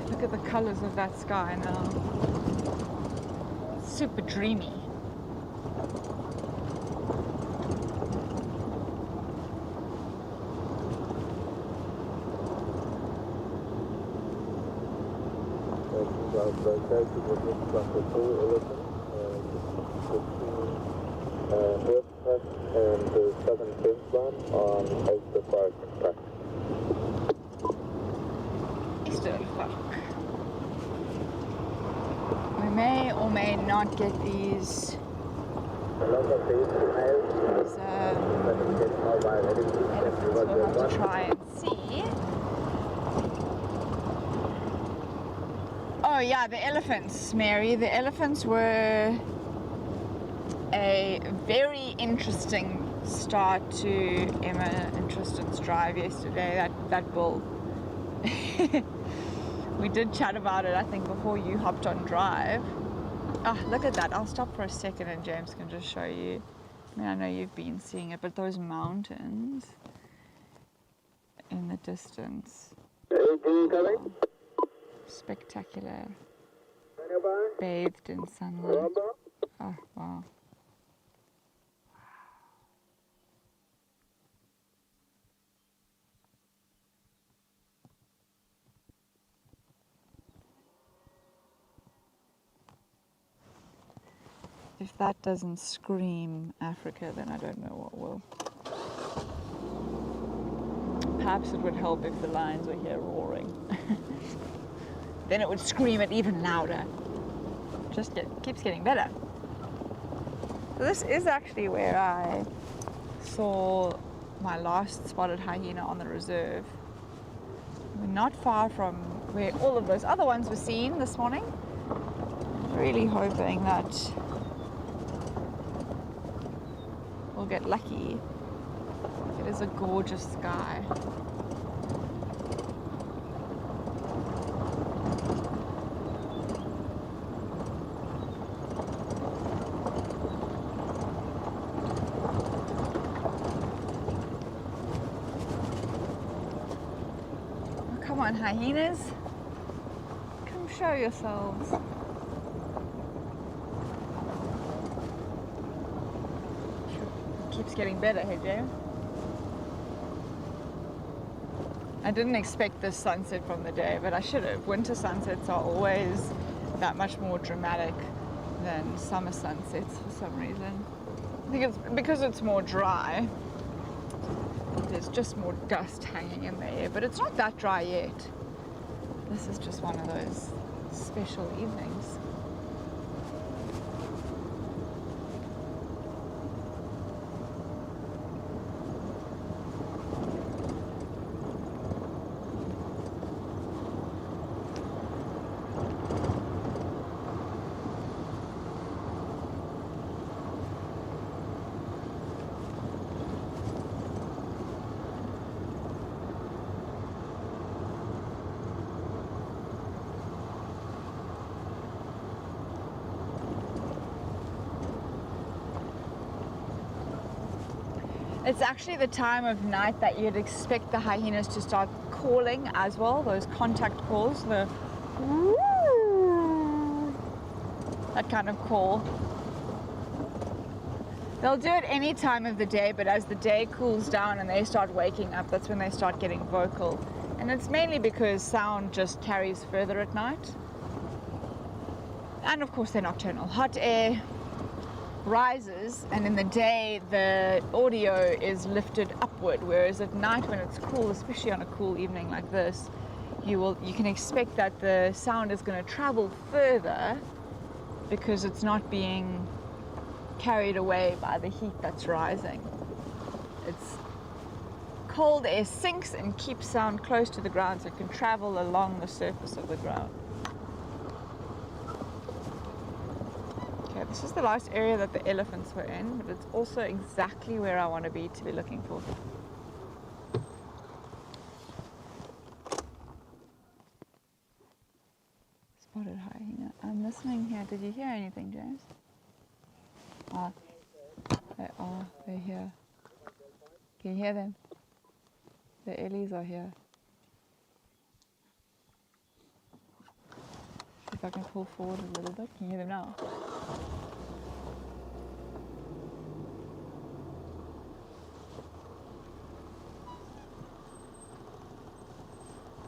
Look at the colors of that sky now. Super dreamy. I've located what looks like a tall elephant between Rietspruit and the southern fence line on Ulster Park track. Eastern Park. We may or may not get these elephants. We'll have to try and see. Oh yeah, the elephants, Mary. The elephants were a very interesting start to Emma and Tristan's drive yesterday. That bull. We did chat about it, I think, before you hopped on drive. Ah, look at that. I'll stop for a second and James can just show you. I mean, I know you've been seeing it, but those mountains in the distance. Spectacular. Bathed in sunlight. Oh, wow. If that doesn't scream Africa, then I don't know what will. Perhaps it would help if the lions were here roaring. Then it would scream it even louder. Keeps getting better. So this is actually where I saw my last spotted hyena on the reserve. We're not far from where all of those other ones were seen this morning. Really hoping that we'll get lucky. It is a gorgeous sky. Oh, come on, hyenas. Come show yourselves. Keeps getting better, hey James? I didn't expect this sunset from the day, but I should have. Winter sunsets are always that much more dramatic than summer sunsets for some reason. I think it's because it's more dry. There's just more dust hanging in the air, but it's not that dry yet. This is just one of those special evenings. It's actually the time of night that you'd expect the hyenas to start calling as well, those contact calls, that kind of call. They'll do it any time of the day, but as the day cools down and they start waking up, that's when they start getting vocal. And it's mainly because sound just carries further at night. And of course they're nocturnal. Hot air rises, and in the day the audio is lifted upward, whereas at night when it's cool, especially on a cool evening like this, you can expect that the sound is going to travel further because it's not being carried away by the heat that's rising. It's cold air sinks and keeps sound close to the ground so it can travel along the surface of the ground. This is the last area that the elephants were in, but it's also exactly where I want to be looking for. Spotted hyena. I'm listening here. Did you hear anything, James? Ah, they're here. Can you hear them? The ellies are here. See if I can pull forward a little bit. Can you hear them now?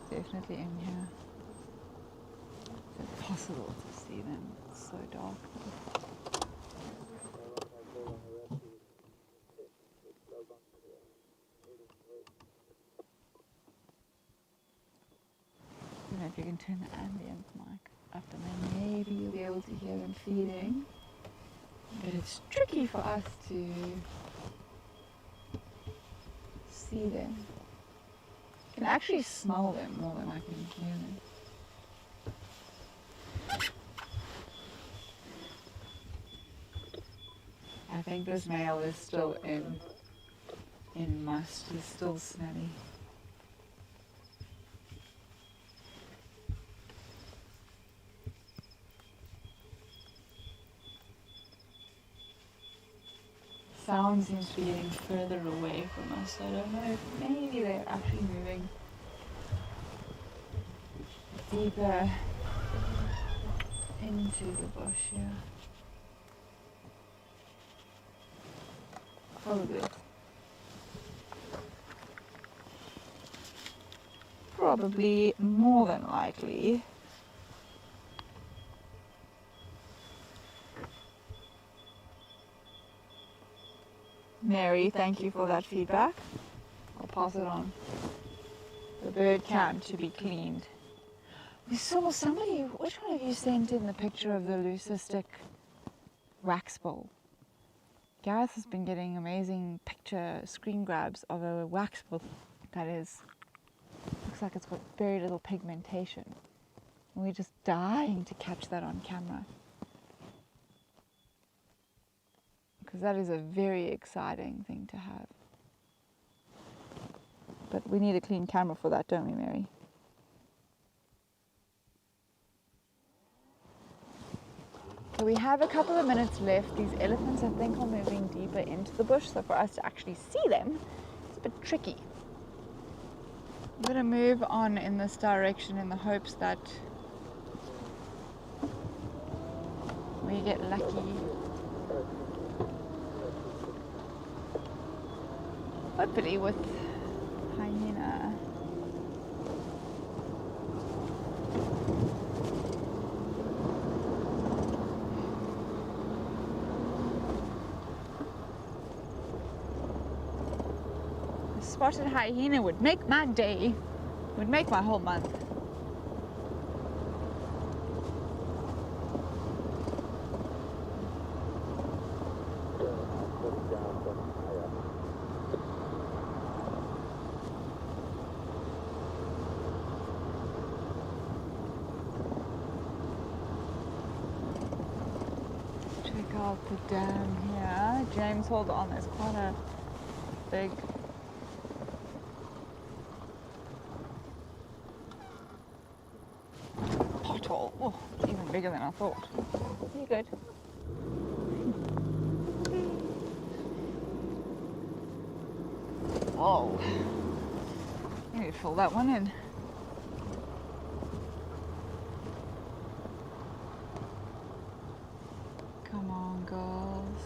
Definitely in here. It's impossible to see them. It's so dark. you can turn the ambient mic up and then maybe you'll be able to hear them feeding. But it's tricky for us to see them. I can actually smell them more than I can hear them. I think this male is still in must. He's still smelly. Sound seems to be getting further away from us. I don't know if maybe they're actually moving deeper into the bush here. Probably. Probably more than likely. Mary, thank you for that feedback. I'll pass it on. The bird camp to be cleaned. We saw somebody, which one of you sent in the picture of the leucistic wax bowl? Gareth has been getting amazing picture screen grabs of a wax bowl that looks like it's got very little pigmentation. And we're just dying to catch that on camera. Because that is a very exciting thing to have. But we need a clean camera for that, don't we, Mary? So we have a couple of minutes left. These elephants, I think, are moving deeper into the bush, so for us to actually see them, it's a bit tricky. I'm going to move on in this direction in the hopes that we get lucky. Hopefully with hyena. A spotted hyena would make my day, would make my whole month. Out the dam here. James, hold on, there's quite a big pothole. Oh, it's even bigger than I thought. You good? Whoa. I need to fill that one in. Come on, girls.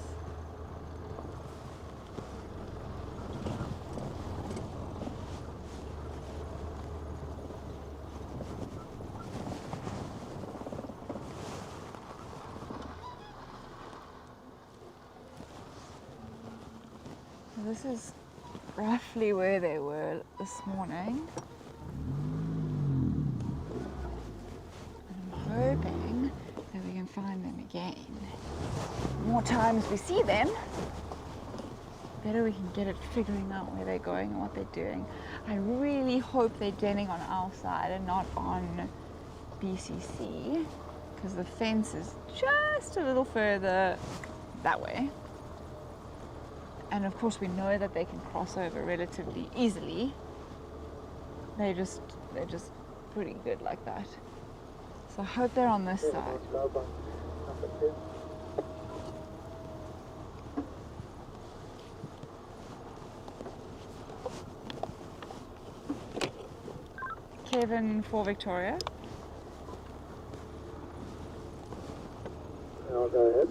So this is roughly where they were this morning. And I'm hoping that we can find them again. The more times we see them, the better we can get at figuring out where they're going and what they're doing. I really hope they're denning on our side and not on BCC, because the fence is just a little further that way. And of course we know that they can cross over relatively easily. They're just pretty good like that. So I hope they're on this side. Kevin for Victoria. I'll go ahead.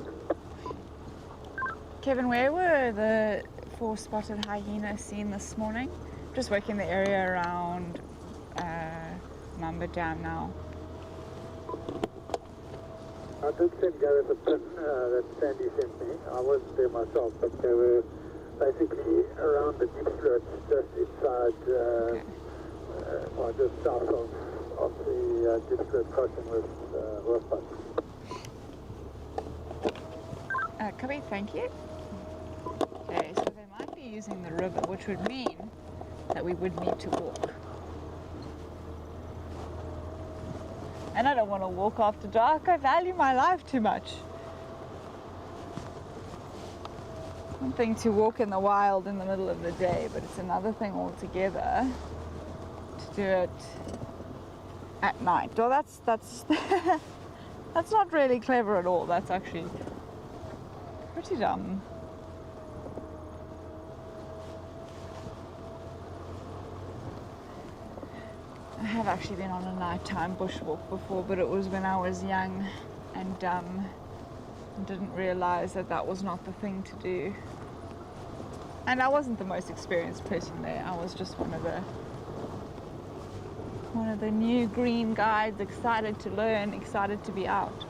Kevin, where were the 4 spotted hyenas seen this morning? Just working the area around Mamba Dam now. I did send Gareth a pin that Sandy sent me. I wasn't there myself, but they were basically around the deep slopes just inside, Okay. well, just south of of the Rietspruit crossing with Rietspruit. Copy, thank you. Okay, so they might be using the river, which would mean that we would need to walk. And I don't want to walk after dark. I value my life too much. One thing to walk in the wild in the middle of the day, but it's another thing altogether to do it at night. Well, that's that's not really clever at all. That's actually pretty dumb. I have actually been on a nighttime bushwalk before, but it was when I was young and dumb and didn't realize that that was not the thing to do. And I wasn't the most experienced person there. I was just one of the new green guides, excited to learn, excited to be out.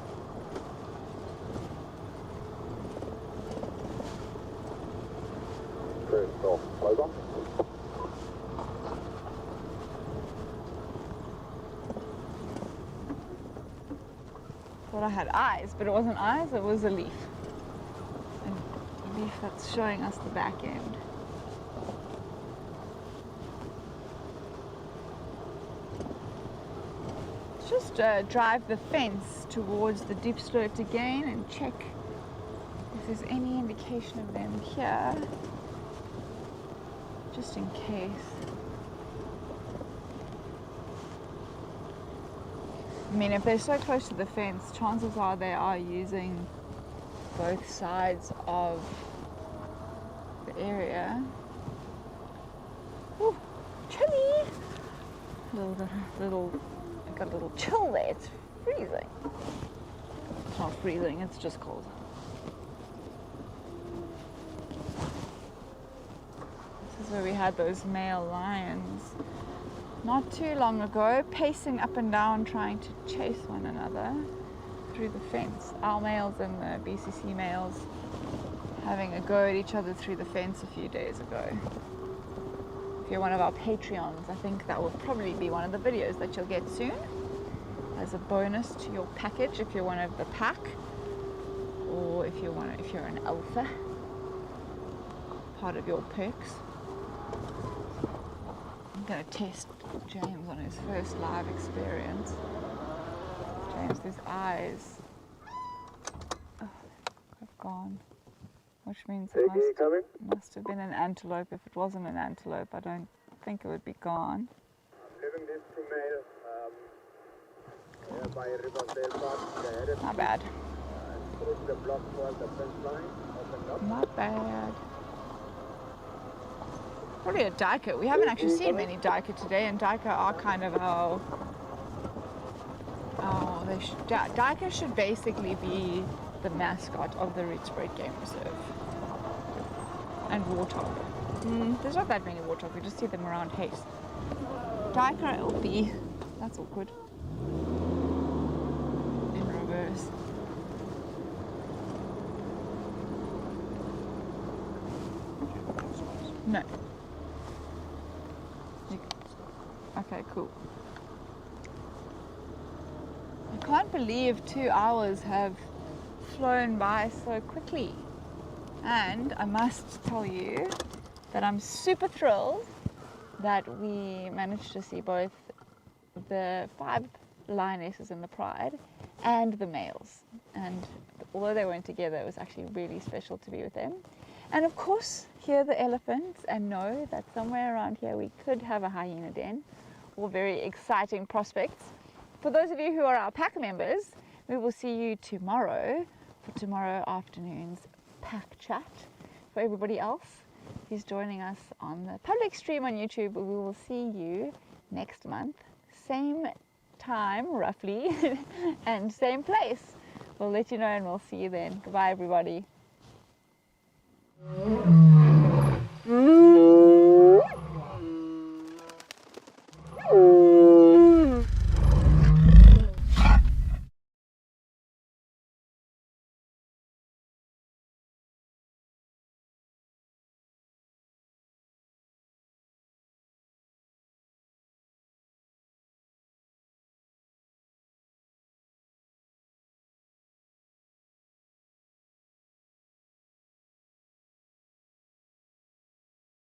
Thought I had eyes, but it wasn't eyes, it was a leaf. A leaf that's showing us the back end. Just drive the fence towards the deep slope again and check if there's any indication of them here, just in case. I mean, if they're so close to the fence, chances are they are using both sides of the area. Ooh, chilly! I got a little chill there. It's freezing. It's not freezing, it's just cold. This is where we had those male lions not too long ago, pacing up and down, trying to chase one another through the fence. Our males and the BCC males having a go at each other through the fence a few days ago. If you're one of our Patreons, I think that will probably be one of the videos that you'll get soon as a bonus to your package if you're one of the pack, or if you're an alpha, part of your perks. I'm going to test James on his first live experience. James, his eyes have gone, which means it must have been an antelope. If it wasn't an antelope, I don't think it would be gone. Having this female by Rietspruit Park, Not bad. the block was the fence line opened up. Not bad. Probably a duiker. We haven't actually seen many duiker today, and duiker are kind of our... duiker should basically be the mascot of the Rietspruit Game Reserve. And warthog. There's not that many warthog, we just see them around Haste. Duiker LP. That's awkward. In reverse. No. Okay, cool. I can't believe 2 hours have flown by so quickly. And I must tell you that I'm super thrilled that we managed to see both the 5 lionesses in the pride and the males. And although they weren't together, it was actually really special to be with them. And of course, hear the elephants and know that somewhere around here we could have a hyena den, or very exciting prospects. For those of you who are our pack members, we will see you tomorrow for tomorrow afternoon's pack chat. For everybody else who's joining us on the public stream on YouTube, we will see you next month, same time roughly, and same place. We'll let you know and we'll see you then. Goodbye, everybody.